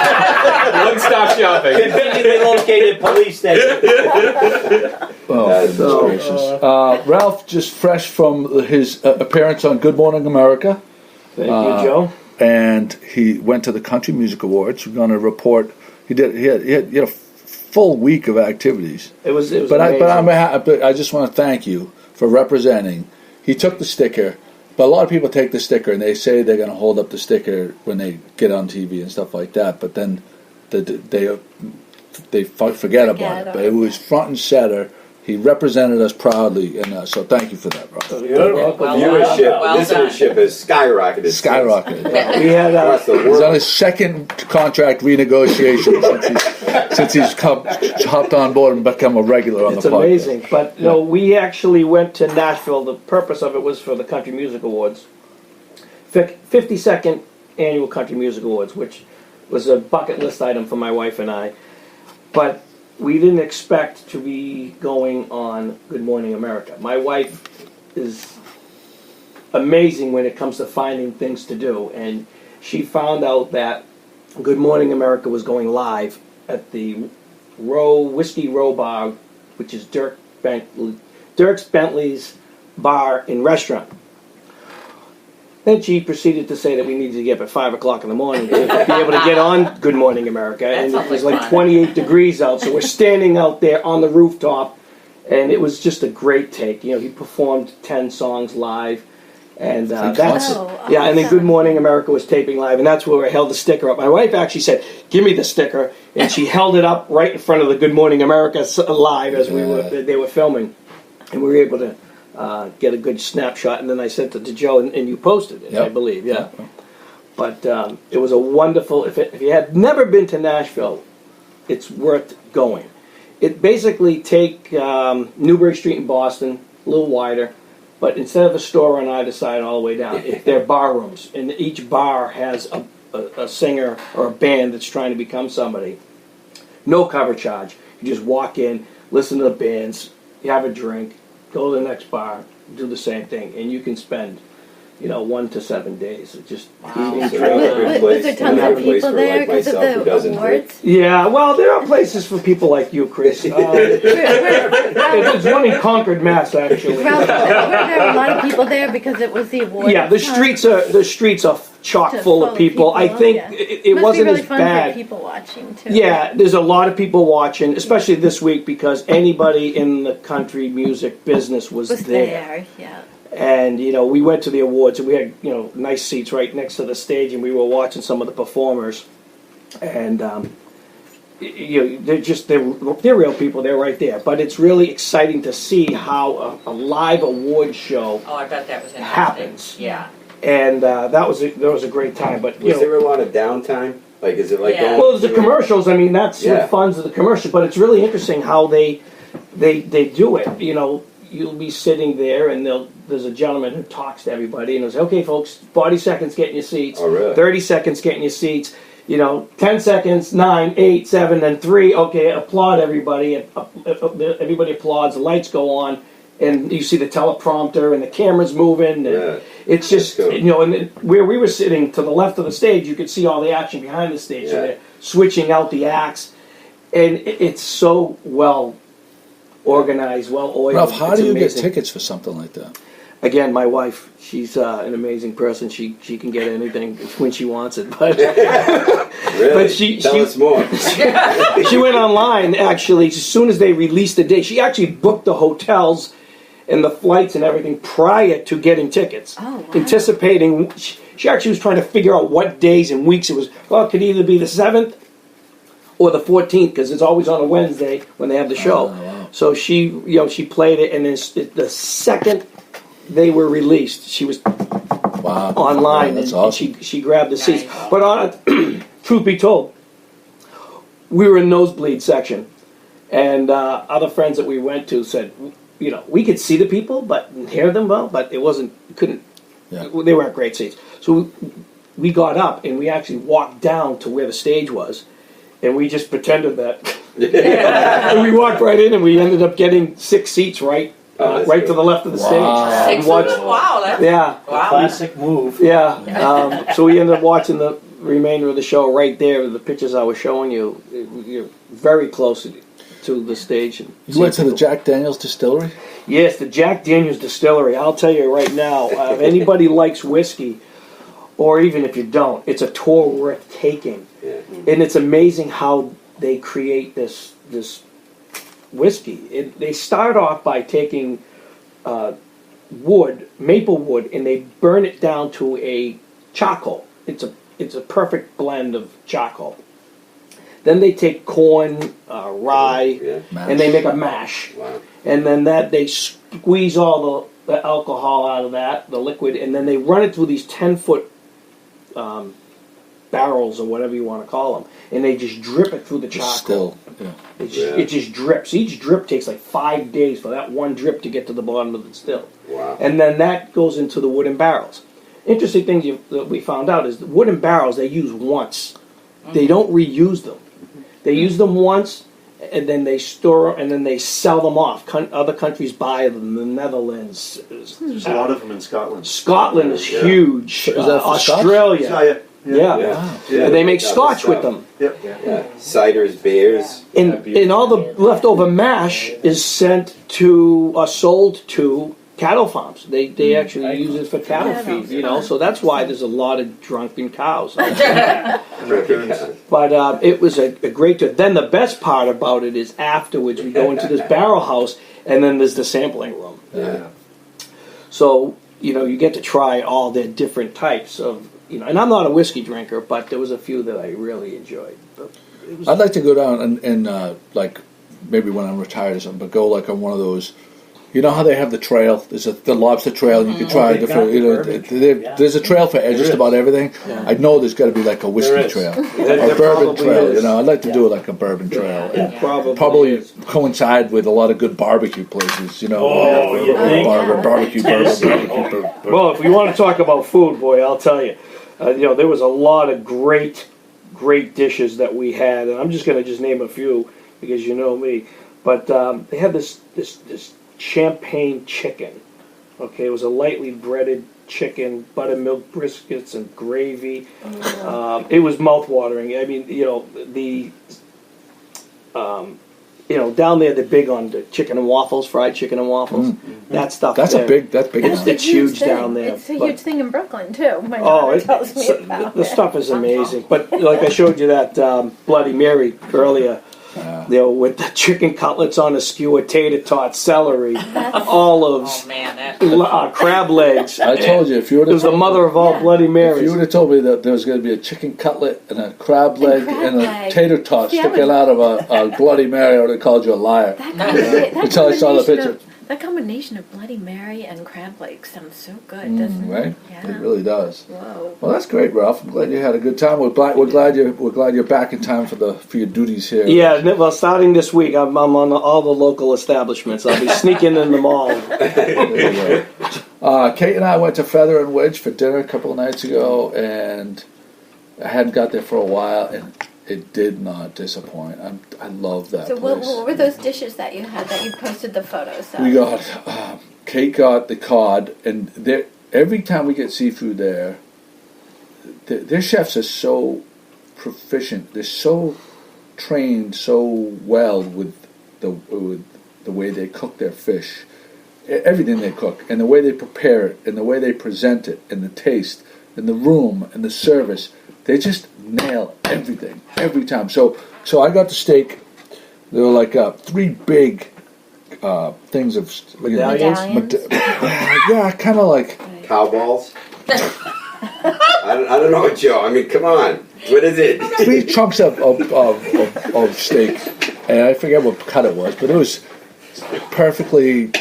One-stop shopping. Conveniently located police station. Oh, goodness gracious. Ralph, just fresh from his appearance on Good Morning America, Thank you, Joe. and he went to the Country Music Awards. We're going to report. He had a full week of activities. It was But amazing. I just want to thank you for representing. He took the sticker, but a lot of people take the sticker and they say they're going to hold up the sticker when they get on TV and stuff like that, but then they forget about it. But it was front and center. He represented us proudly, and so thank you for that, brother. Listenership has skyrocketed. We had he's on his second contract renegotiation since he's hopped on board and become a regular on the podcast. It's amazing, but no, we actually went to Nashville. The purpose of it was for the Country Music Awards, 52nd annual Country Music Awards, which was a bucket list item for my wife and I, but we didn't expect to be going on Good Morning America. My wife is amazing when it comes to finding things to do, and she found out that Good Morning America was going live at the Whiskey Row Bar, which is Dirk Bentley's bar and restaurant. Then she proceeded to say that we needed to get up at 5 o'clock in the morning to be able to get on Good Morning America. And it was like 28 degrees out, so we're standing out there on the rooftop, and it was just a great take. You know, he performed 10 songs live, and and then Good Morning America was taping live, and that's where I held the sticker up. My wife actually said, "Give me the sticker," and she held it up right in front of the Good Morning America live as they were filming, and we were able to get a good snapshot, and then I sent it to Joe, and you posted it, I believe, But it was a wonderful, if you had never been to Nashville, it's worth going. It basically take Newbury Street in Boston, a little wider, but instead of a store on either side all the way down, they're bar rooms, and each bar has a singer or a band that's trying to become somebody. No cover charge. You just walk in, listen to the bands, you have a drink, go to the next bar, do the same thing, and you can spend, 1 to 7 days. It's just eating, drinking. Was there tons of people there because of the awards? Yeah, well, there are places for people like you, Chris. There's one in Concord, Mass, actually. Were there a lot of people there because it was the awards? Yeah, the streets are chock full of people. I think it wasn't really as fun bad. For people watching too. Yeah, there's a lot of people watching, especially this week because anybody in the country music business was there. Yeah. And we went to the awards, and we had nice seats right next to the stage, and we were watching some of the performers. And they're real people. They're right there. But it's really exciting to see how a live award show I bet that was interesting. happens. Yeah. And that was a great time. But was there a lot of downtime? Like, is it like well, there's the commercials. I mean, that's what funds of the commercial. But it's really interesting how they do it. You'll be sitting there, and there's a gentleman who talks to everybody, and he'll say, "Okay, folks, 40 seconds getting your seats. Oh, really? 30 seconds getting your seats. 10 seconds, 9, 8, 7, and 3. Okay, applaud everybody. Everybody applauds. The lights go on, and you see the teleprompter and the cameras moving. And it's just cool. And where we were sitting to the left of the stage, you could see all the action behind the stage. So they're switching out the acts, and it's so well organized, well oiled. Ralph, how do you get tickets for something like that? Again, my wife, she's an amazing person. She can get anything when she wants it. But really? But Tell us more. She went online, actually, as soon as they released the date. She actually booked the hotels and the flights and everything prior to getting tickets. Oh, wow. Anticipating, she actually was trying to figure out what days and weeks it was. Well, it could either be the 7th or the 14th, because it's always on a Wednesday when they have the show. Oh, wow. So she played it, and then the second they were released, she was online, that's and awesome. she grabbed the seats. But truth be told, we were in nosebleed section, and other friends that we went to said, we could see the people, but hear them well, but it wasn't, they weren't great seats. So we got up, and we actually walked down to where the stage was, and we just pretended that. And we walked right in, and we ended up getting 6 seats right to the left of the stage. 6 of them? Wow, that's wow. Classic move. Yeah. So we ended up watching the remainder of the show right there. The pictures I was showing you, you're very close to the stage. And you went to the Jack Daniel's distillery? Yes, the Jack Daniel's distillery. I'll tell you right now, if anybody likes whiskey, or even if you don't, it's a tour worth taking. Yeah. And it's amazing how they create this whiskey. They start off by taking wood, maple wood, and they burn it down to a charcoal. It's a perfect blend of charcoal. Then they take corn, rye, and they make a mash. Wow. And then they squeeze all the alcohol out of that, the liquid, and then they run it through these 10-foot barrels or whatever you want to call them, and they just drip it through the charcoal. It just drips. Each drip takes like 5 days for that one drip to get to the bottom of the still. Wow. And then that goes into the wooden barrels. Interesting thing that we found out is the wooden barrels they use once. They don't reuse them. They use them once, and then they store, and then they sell them off. Other countries buy them. The Netherlands. There's a lot of them in Scotland. Scotland is huge. Australia. Yeah. And they make scotch with them. Ciders, beers. And all the leftover mash is sent to or sold to cattle farms. They actually use it for cattle feed, so that's why there's a lot of drunken cows. But it was a great tour. Then the best part about it is afterwards we go into this barrel house, and then there's the sampling room. So, you get to try all the different types of, and I'm not a whiskey drinker, but there was a few that I really enjoyed. I'd like to go down and like, maybe when I'm retired or something, but go like on one of those. You know how they have the trail? There's the lobster trail, and you can try different. There's a trail for just about everything. Yeah. I know there's got to be like a whiskey trail, a bourbon trail. I'd like to do it like a bourbon trail. Yeah. Probably coincide with a lot of good barbecue places. Barbecue. Well, if we want to talk about food, boy, I'll tell you. There was a lot of great dishes that we had, and I'm just going to name a few because you know me. But they had this champagne chicken. Okay, it was a lightly breaded chicken, buttermilk briskets and gravy. It was mouth-watering. I mean, down there they're big on the chicken and waffles, fried chicken and waffles. That stuff. That's big. It's huge down there. It's a huge thing in Brooklyn too. My daughter tells me about the stuff is amazing. But like I showed you that Bloody Mary earlier. With the chicken cutlets on a skewer, tater tots, celery, olives, crab legs. I told you, if you would have, it was the mother of all Bloody Marys. If you would have told me that there was going to be a chicken cutlet and a crab leg and a tater tot sticking out of a Bloody Mary, I would have called you a liar. Until I saw the picture. That combination of Bloody Mary and crab legs sounds so good, doesn't it? Right? Yeah. It really does. Whoa. Well, that's great, Ralph. I'm glad you had a good time. We're glad you're back in time for your duties here. Yeah. Well, starting this week, I'm on all the local establishments. I'll be sneaking in the mall. Kate and I went to Feather and Wedge for dinner a couple of nights ago, and I hadn't got there for a while, and it did not disappoint. I love that place. So what were those dishes that you had that you posted the photos of? We got, Kate got the cod, and every time we get seafood there, their chefs are so proficient. They're so trained so well with the way they cook their fish. Everything they cook, and the way they prepare it, and the way they present it, and the taste, and the room, and the service. They just nail everything every time. So I got the steak. There were like 3 big things of medallions. Yeah, kind of like cow balls. I don't know, Joe. I mean, come on. What is it? 3 chunks of steak, and I forget what cut it was, but it was perfectly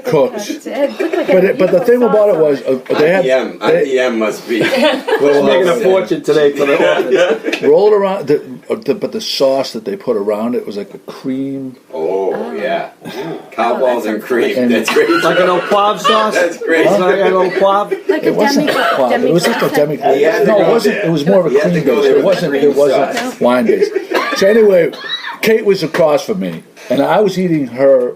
cooked. But the thing about it was they had IBM must be making a fortune today for the office. Rolled around, but the sauce that they put around it was like a cream. Oh yeah, cow balls and cream. That's great. Like an old poivre sauce. That's great. Like an old poivre. It wasn't a poivre. It was like a demi. No, it wasn't. It was more of a cream base. It wasn't wine based. So anyway, Kate was across from me, and I was eating her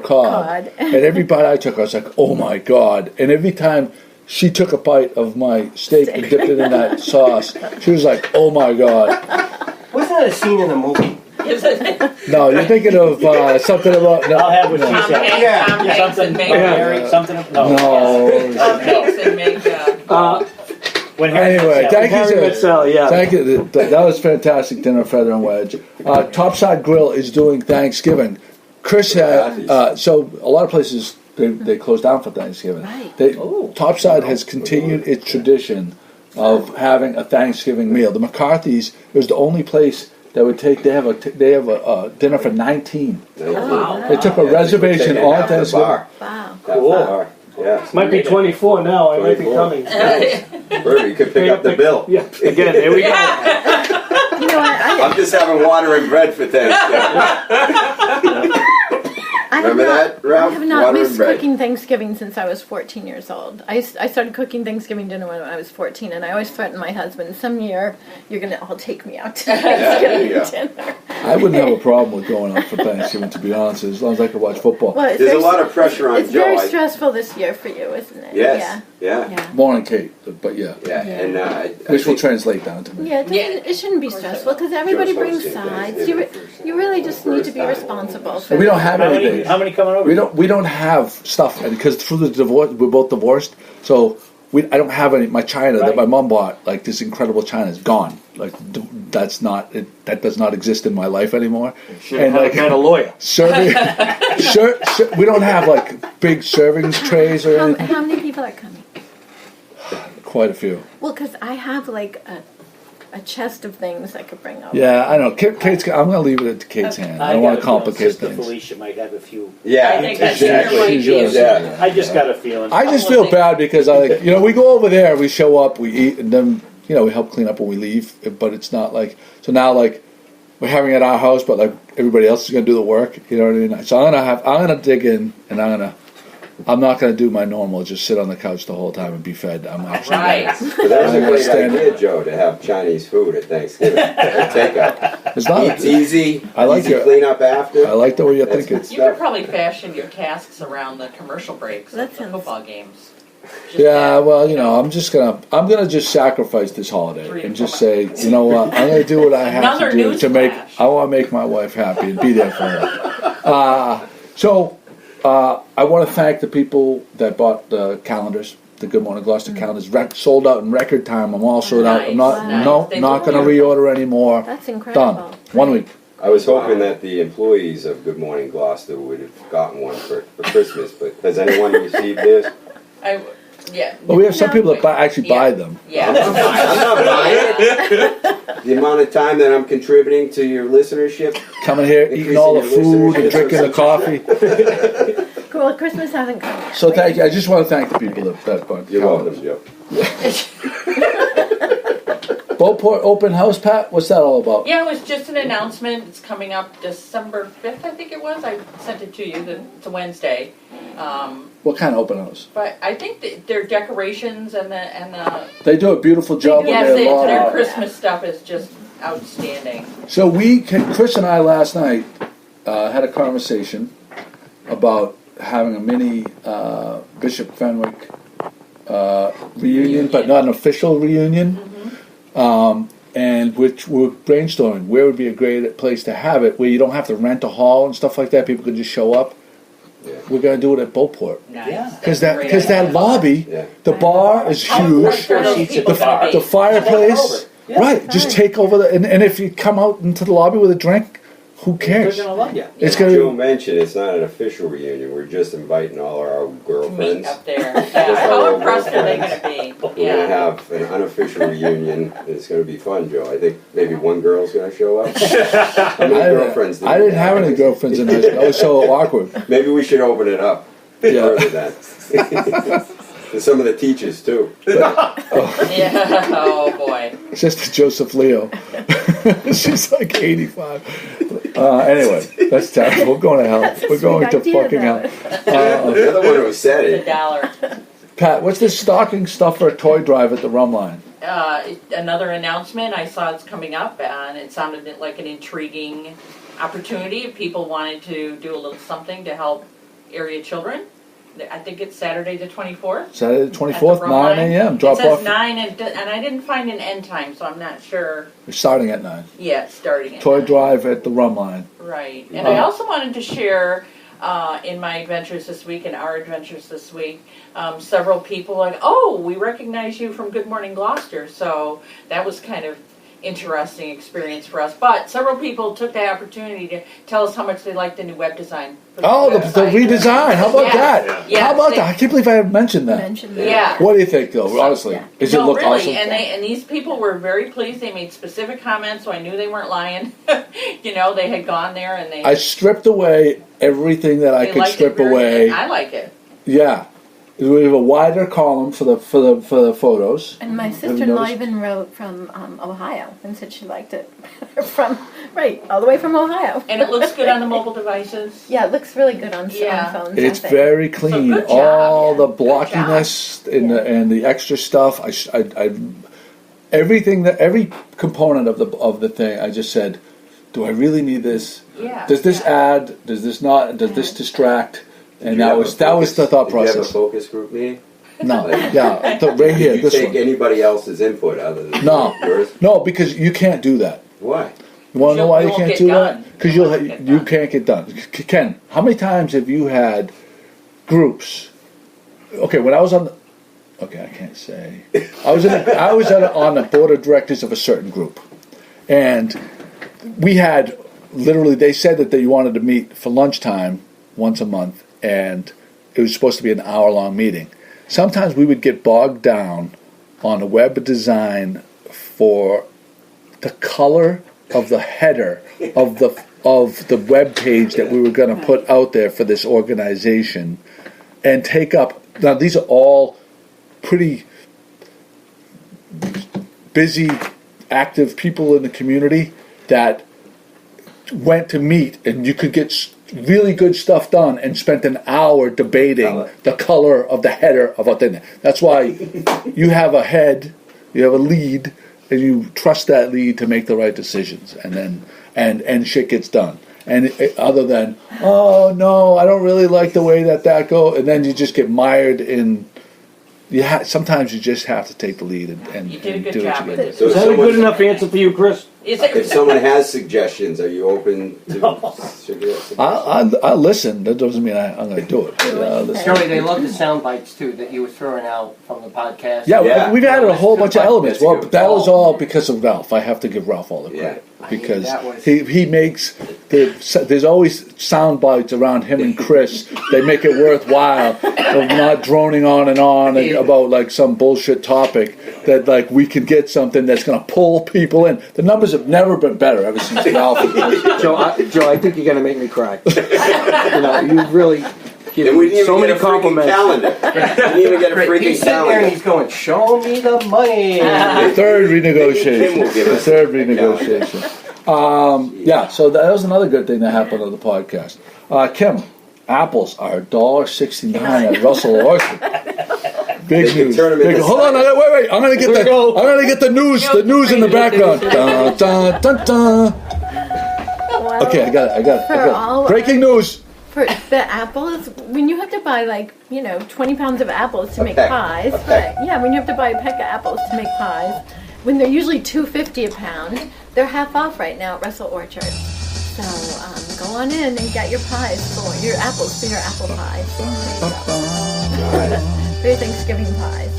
cod. And every bite I took, I was like, oh my God. And every time she took a bite of my steak and dipped it in that sauce, she was like, oh my God. Wasn't that a scene in the movie? No, you're thinking of something about... I'll have what she said. Yeah. Something... Mary, something... No. Anyway, thank you, sir. Thank you. That was fantastic dinner, Feather and Wedge. Topside Grill is doing Thanksgiving. Chris had, so a lot of places they close down for Thanksgiving. Right. Topside has continued its tradition of having a Thanksgiving meal. The McCarthy's was the only place that would take. They have a dinner for 19. Wow. They took a reservation on Thanksgiving. Wow. Cool. Yeah. Might be 24 now. I might be coming. Bert, you could pick up the bill. Yeah. Again, there we go. You know what? I'm just having water and bread for Thanksgiving. Remember that, Ralph? I have not Water missed and bread. cooking Thanksgiving since I was 14 years old. I started cooking Thanksgiving dinner when I was 14, and I always threatened my husband, some year you're going to all take me out to Thanksgiving dinner. I wouldn't have a problem with going out for Thanksgiving, to be honest, as long as I could watch football. Well, There's a lot of pressure on It's Joe. very stressful this year for you, isn't it? Yes. Yeah. Morning, Kate, but yeah. And Which will translate down to me. Yeah, it shouldn't be stressful because everybody Joe's brings hosting sides. Thanksgiving. You really just need to be responsible. For We don't have anything. How many coming over? We don't have stuff, and because through the divorce, we're both divorced, so I don't have any. My china that my mom bought, like this incredible china, is gone. Like that does not exist in my life anymore. Should have had a lawyer. Serving, we don't have like big servings trays or anything. How many people are coming? Quite a few. Well, because I have like a chest of things I could bring over. Yeah, I know. Kate's. I'm going to leave it at Kate's hand. I don't want to complicate Sister things. Felicia might have a few. Yeah, I think that's exactly. your I just got a feeling. I just feel bad because we go over there, we show up, we eat, and then we help clean up when we leave. But it's not like so now like we're having it at our house, but like everybody else is going to do the work. You know what I mean? So I'm gonna dig in, and I'm not going to do my normal, just sit on the couch the whole time and be fed. I'm actually But that's a great idea, Joe, to have Chinese food at Thanksgiving. Takeout. It's not It's easy. I like easy it. Clean up after. I like the way you're That's thinking. good You could stuff. probably fashion your casks around the commercial breaks of the football games. Just Yeah, well, I'm gonna just sacrifice this holiday and just say, you know what, I'm gonna do what I have Another to do to make. newsflash. I want to make my wife happy and be there for her. I want to thank the people that bought the calendars, the Good Morning Gloucester calendars. Sold out in record time. I'm all sold out. I'm not. Nice. No, They not do going to reorder anymore. That's incredible. Done. 1 week. I was hoping that the employees of Good Morning Gloucester would have gotten one for Christmas, but has anyone received this? Yeah. But we have some people that buy them. Yeah. I'm not buying it. The amount of time that I'm contributing to your listenership. Coming here, eating all the food and drinking the coffee. Well, Christmas hasn't come yet. So thank you. I just want to thank the people that bought You're calendars. welcome, Joe. Beauport open house, Pat. What's that all about? Yeah, it was just an announcement. It's coming up December 5th, I think it was. I sent it to you. It's a Wednesday. What kind of open house? But I think their decorations and the They do a beautiful job with yes, their lawn. their Christmas stuff is just outstanding. So Chris and I last night had a conversation about having a mini Bishop Fenwick reunion, but not an official reunion. And which we're brainstorming where would be a great place to have it, where you don't have to rent a hall and stuff like that. People can just show up. Yeah. We're going to do it at Beauport. Nice. Because that lobby, the bar is huge. The fireplace, right? Just take over and if you come out into the lobby with a drink, who cares? They're gonna love you. It's Joe mentioned it's not an official reunion. We're just inviting all our girlfriends. Meet up there. Yeah. How impressed are they going to be? We're going to have an unofficial reunion. It's going to be fun, Joe. I think maybe one girl's going to show up. How many girlfriends did I didn't have any girlfriends in high school. I was so awkward. Maybe we should open it up. Yeah. Further that. And some of the teachers, too. Yeah. Oh, boy. Sister Joseph Leo. She's like 85. Anyway, that's terrible. We're going to hell. We're going to fucking hell. You're the one who said it. $1. Pat, what's this stocking stuffer toy drive at the rum line? Another announcement. I saw it's coming up, and it sounded like an intriguing opportunity. If people wanted to do a little something to help area children. I think it's Saturday the 24th. Saturday the 24th, 9 a.m. Drop it says off. 9, and I didn't find an end time, so I'm not sure. We're starting at 9. Yeah, starting at Toy 9. drive at the rum line. Right. And I also wanted to share in my adventures this week, in our adventures this week, several people like, oh, we recognize you from Good Morning Gloucester. So that was kind of interesting experience for us. But several people took the opportunity to tell us how much they liked the new web design. Oh, the redesign. How about that? Yeah. How about that? I can't believe I haven't mentioned that. Yeah. What do you think, though, honestly? Does it look really, awesome? And these people were very pleased. They made specific comments, so I knew they weren't lying. They had gone there and I stripped away everything that I could strip away. I like it. Yeah. We have a wider column for the photos. And my sister-in-law even wrote from Ohio and said she liked it all the way from Ohio. And it looks good on the mobile devices. Yeah, it looks really good on phones. It's very clean. So good job. All the blockiness and the extra stuff. Every component of the thing. I just said, do I really need this? Yeah. Does this add? Does this not? Does this distract? And that was the thought process. Did you have a focus group meeting? No, right here. Did you take anybody else's input other than yours? No, because you can't do that. Why? You want to know why you can't do that? Because you can't get done. Ken, how many times have you had groups? Okay, when I was on I can't say. I was on the board of directors of a certain group, and we had literally. They said that they wanted to meet for lunchtime once a month. And it was supposed to be an hour-long meeting. Sometimes we would get bogged down on a web design for the color of the header of the web page that we were going to put out there for this organization, and take up. Now these are all pretty busy, active people in the community that went to meet, and you could get really good stuff done and spent an hour debating the color of the header of what they. That's why you have a head, you have a lead, and you trust that lead to make the right decisions, and then and shit gets done. And other than, oh no, I don't really like the way that goes, and then you just get mired in. Sometimes you just have to take the lead and you did a good do job what with you it. do. Is that a good enough answer for you, Chris? If someone has suggestions, are you open to suggestions? I listen. That doesn't mean I'm going to do it. Joey, they love the sound bites too that you were throwing out from the podcast. Yeah, we've added a whole bunch of elements. Well, but that was all because of Ralph. I have to give Ralph all the credit because he makes there's always sound bites around him and Chris. They make it worthwhile of not droning on and on about like some bullshit topic that like we can get something that's going to pull people in. The numbers have never been better ever since Ralph. Joe, I think you're going to make me cry. You've really given so many compliments. Calendar. You didn't even get a freaking he's sitting calendar. there and he's going, "Show me the money." The third renegotiation. So that was another good thing that happened on the podcast. Kim, apples are $1.69 at Russell Orchard. Big news. Hold on, wait. I'm gonna get the news. The news in the background. Dun, dun, dun, dun. Okay, I got it. Breaking news. For the apples, when you have to buy 20 pounds of apples to make pies, when you have to buy a peck of apples to make pies, when they're usually $2.50 a pound, they're half off right now at Russell Orchard. So go on in and get your pies for your apples for your apple pies. For your Thanksgiving pies.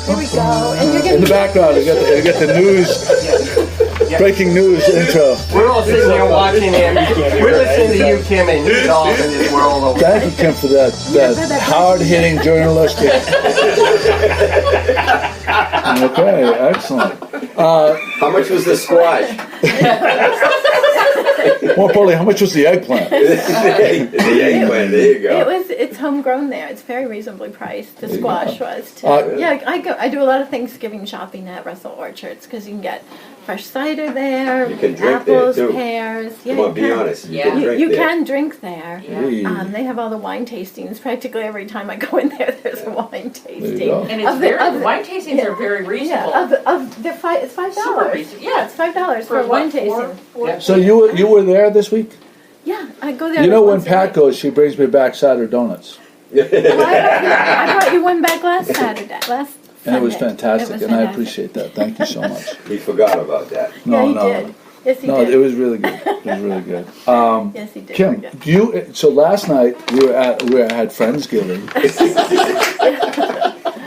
Here we go. And you're getting in the background, you get the news. Breaking news intro. We're all sitting there watching him. We're listening to you, Kim, and he's all in this world. Thank you, Kim, for that hard-hitting journalistic. Okay, excellent. How much was the squash? More importantly, how much was the eggplant? The eggplant, there you go. It's homegrown there. It's very reasonably priced. The squash was too. I do a lot of Thanksgiving shopping at Russell Orchards because you can get fresh cider there. You can drink apples, there too. Pears. Come on, be honest. You can drink you there. can drink there. Yeah. They have all the wine tastings. Practically every time I go in there, there's a wine tasting. And it's wine tastings are very reasonable. It's $5. Super reasonable. Yeah, it's $5 for a wine tasting. So you were there this week? Yeah, I go there. You know when Pat goes, she brings me back cider donuts. I brought you one back last Saturday. And it was fantastic, and I appreciate that. Thank you so much. He forgot about that. No, he did. Yes, he did. No, it was really good. It was really good. Yes, he did. Kim, so last night we had Friendsgiving.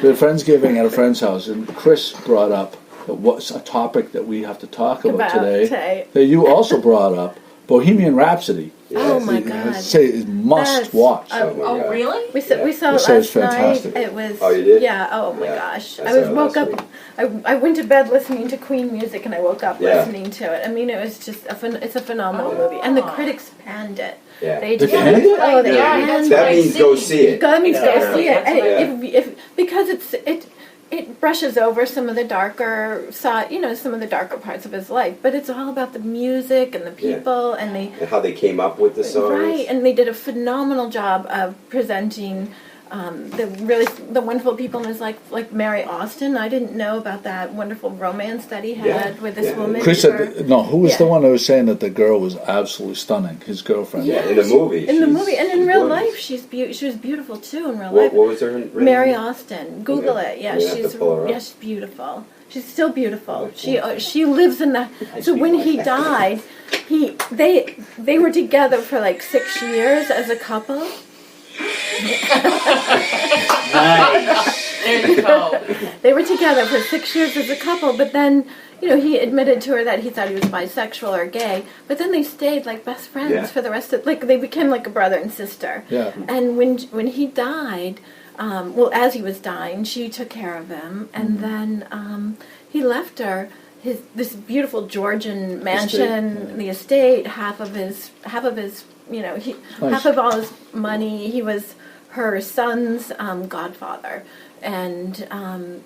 We had Friendsgiving at a friend's house, and Chris brought up what's a topic that we have to talk about today that you also brought up, Bohemian Rhapsody. Yes. Oh my God! Say it's must watch. Oh really? We saw it last night. It was. Oh, you did? Yeah. Oh my gosh! I woke up. I went to bed listening to Queen music, and I woke up listening to it. I mean, it was just it's a phenomenal movie, and the critics panned it. Yeah. They just panned it. Oh, they panned it. That means go see it. That means go see it. Because it brushes over some of the darker side, some of the darker parts of his life, but it's all about the music and the people and how they came up with the songs. Right, and they did a phenomenal job of presenting the wonderful people in his life, like Mary Austin. I didn't know about that wonderful romance that he had with this woman. Chris said, who was the one who was saying that the girl was absolutely stunning? His girlfriend. Yeah, in the movie. In the movie, and in real life, she was beautiful too. In real life, what was her name? Mary Austin. Google it. Yeah, she's beautiful. She's still beautiful. She lives in the. So when he died, they were together for like 6 years as a couple. Nice. There you go. They were together for 6 years as a couple, but then, he admitted to her that he thought he was bisexual or gay, but then they stayed like best friends for the rest of, they became like a brother and sister. Yeah. And when he died, as he was dying, she took care of him, and then he left her this beautiful Georgian mansion, the estate, half of his nice. Half of all his money. He was her son's godfather, and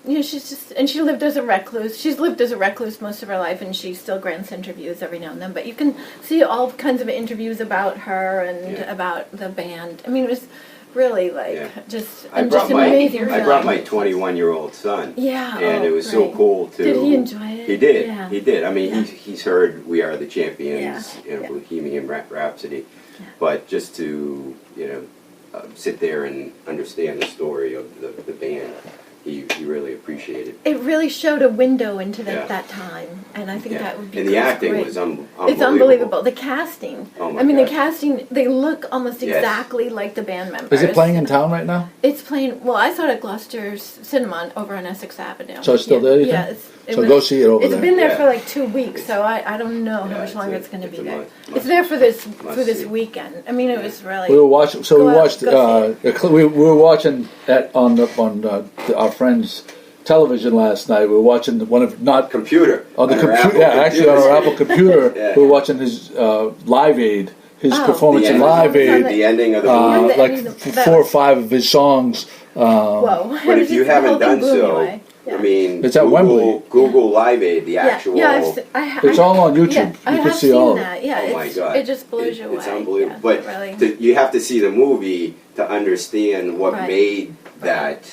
she lived as a recluse. She's lived as a recluse most of her life, and she still grants interviews every now and then. But you can see all kinds of interviews about her and about the band. I mean, it was really just an amazing. I brought my 21-year-old son. Yeah, and it was so cool to. Did he enjoy it? He did. Yeah. He did. I mean, he's heard "We Are the Champions," Bohemian Rhapsody, but just to sit there and understand the story of the band, he really appreciated. It really showed a window into that time, and I think that would be. And the acting was unbelievable. It's unbelievable. The casting. Oh my gosh. The casting. They look almost exactly like the band members. Is it playing in town right now? It's playing. Well, I saw it at Gloucester's Cinema over on Essex Avenue. So it's still there. You think? Go see it over there. It's been there for like 2 weeks, so I don't know how much longer it's going to be there. It's there for this weekend. I mean, it was really. We were watching. So we watched. We were watching on our friend's television last night. We were watching computer. On the computer. Actually on our Apple computer. We were watching his Live Aid. His performance in Live Aid. The ending of the movie. Like 4 or 5 of his songs. Whoa! But if you haven't done so. I mean, it's at Wembley. Google Live Aid, the actual. It's all on YouTube. You can see all of it. Yeah, oh my God! It just blows you away. It's unbelievable. But really. You have to see the movie to understand what made that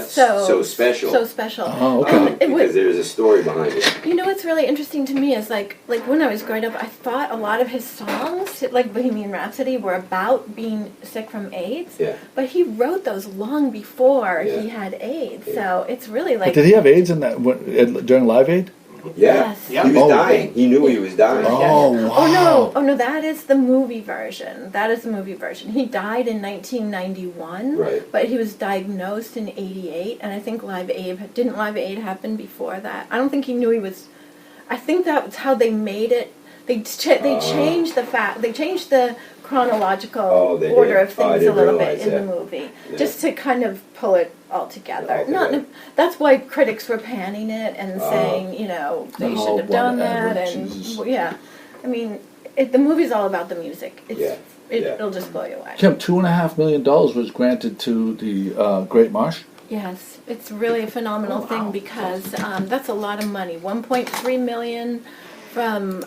so special. So special. Oh, okay. Because there's a story behind it. You know what's really interesting to me is like when I was growing up, I thought a lot of his songs, like Bohemian Rhapsody, were about being sick from AIDS. Yeah. But he wrote those long before he had AIDS. Yeah. So it's really like. But did he have AIDS during Live Aid? Yeah. Yes. He was dying. He knew he was dying. Oh, wow. Oh no, that is the movie version. He died in 1991. Right. But he was diagnosed in 88, and I think didn't Live Aid happen before that? I don't think he knew he was. I think that's how they made it. They changed the chronological order of things a little bit in the movie, just to kind of pull it all together. That's why critics were panning it and saying, they should have done that, and I mean, the movie's all about the music. It'll just blow you away. Kim, $2.5 million was granted to the Great Marsh. Yes, it's really a phenomenal thing because that's a lot of money. $1.3 million from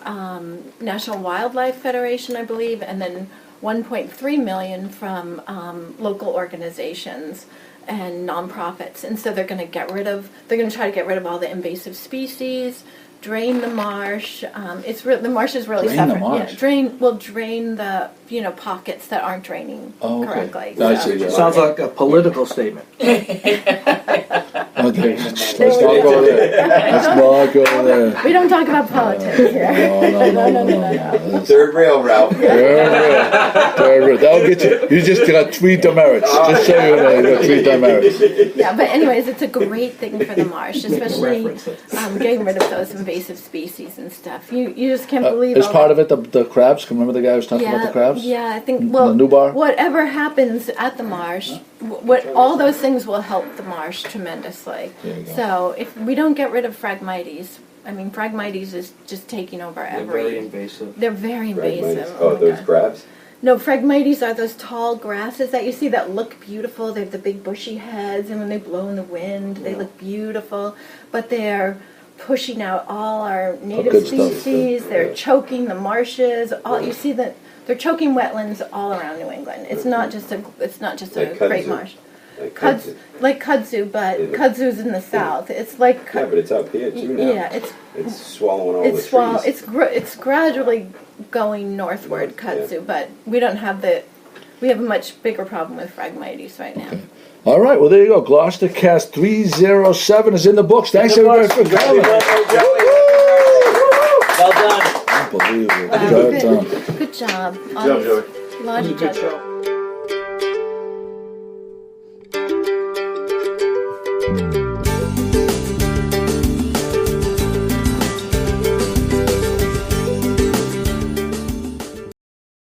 National Wildlife Federation, I believe, and then $1.3 million from local organizations and nonprofits. And so they're going to try to get rid of all the invasive species, drain the marsh. The marsh is really suffering. Marsh. Yeah, drain the pockets that aren't draining correctly. I see. Sounds like a political statement. Okay, let's not go there. Let's not go there. We don't talk about politics here. No. Third rail, Ralph. Third rail. That'll get you. You just got 3 demerits. Just so you know, you got 3 demerits. Yeah, but anyways, it's a great thing for the marsh, especially getting rid of those invasive species and stuff. You just can't believe. Is part of it the crabs? Can you remember the guy who was talking about the crabs? Yeah, I think. The new bar. Whatever happens at the marsh, all those things will help the marsh tremendously. So if we don't get rid of Phragmites, I mean, Phragmites is just taking over every. They're very invasive. They're very invasive. Oh, those crabs? No, Phragmites are those tall grasses that you see that look beautiful. They have the big bushy heads, and when they blow in the wind, they look beautiful. But they're pushing out all our native species. They're choking the marshes. You see that they're choking wetlands all around New England. It's not just a great marsh. Like kudzu, but kudzu's in the south. It's like but it's up here too now. Yeah, it's swallowing all the trees. It's gradually going northward, kudzu, but we don't have we have a much bigger problem with Phragmites right now. Okay. All right, well there you go. GloucesterCast 307 is in the books. Thanks everybody for coming. Well done. Unbelievable. Good job. Good job, Joey. Large job. Show.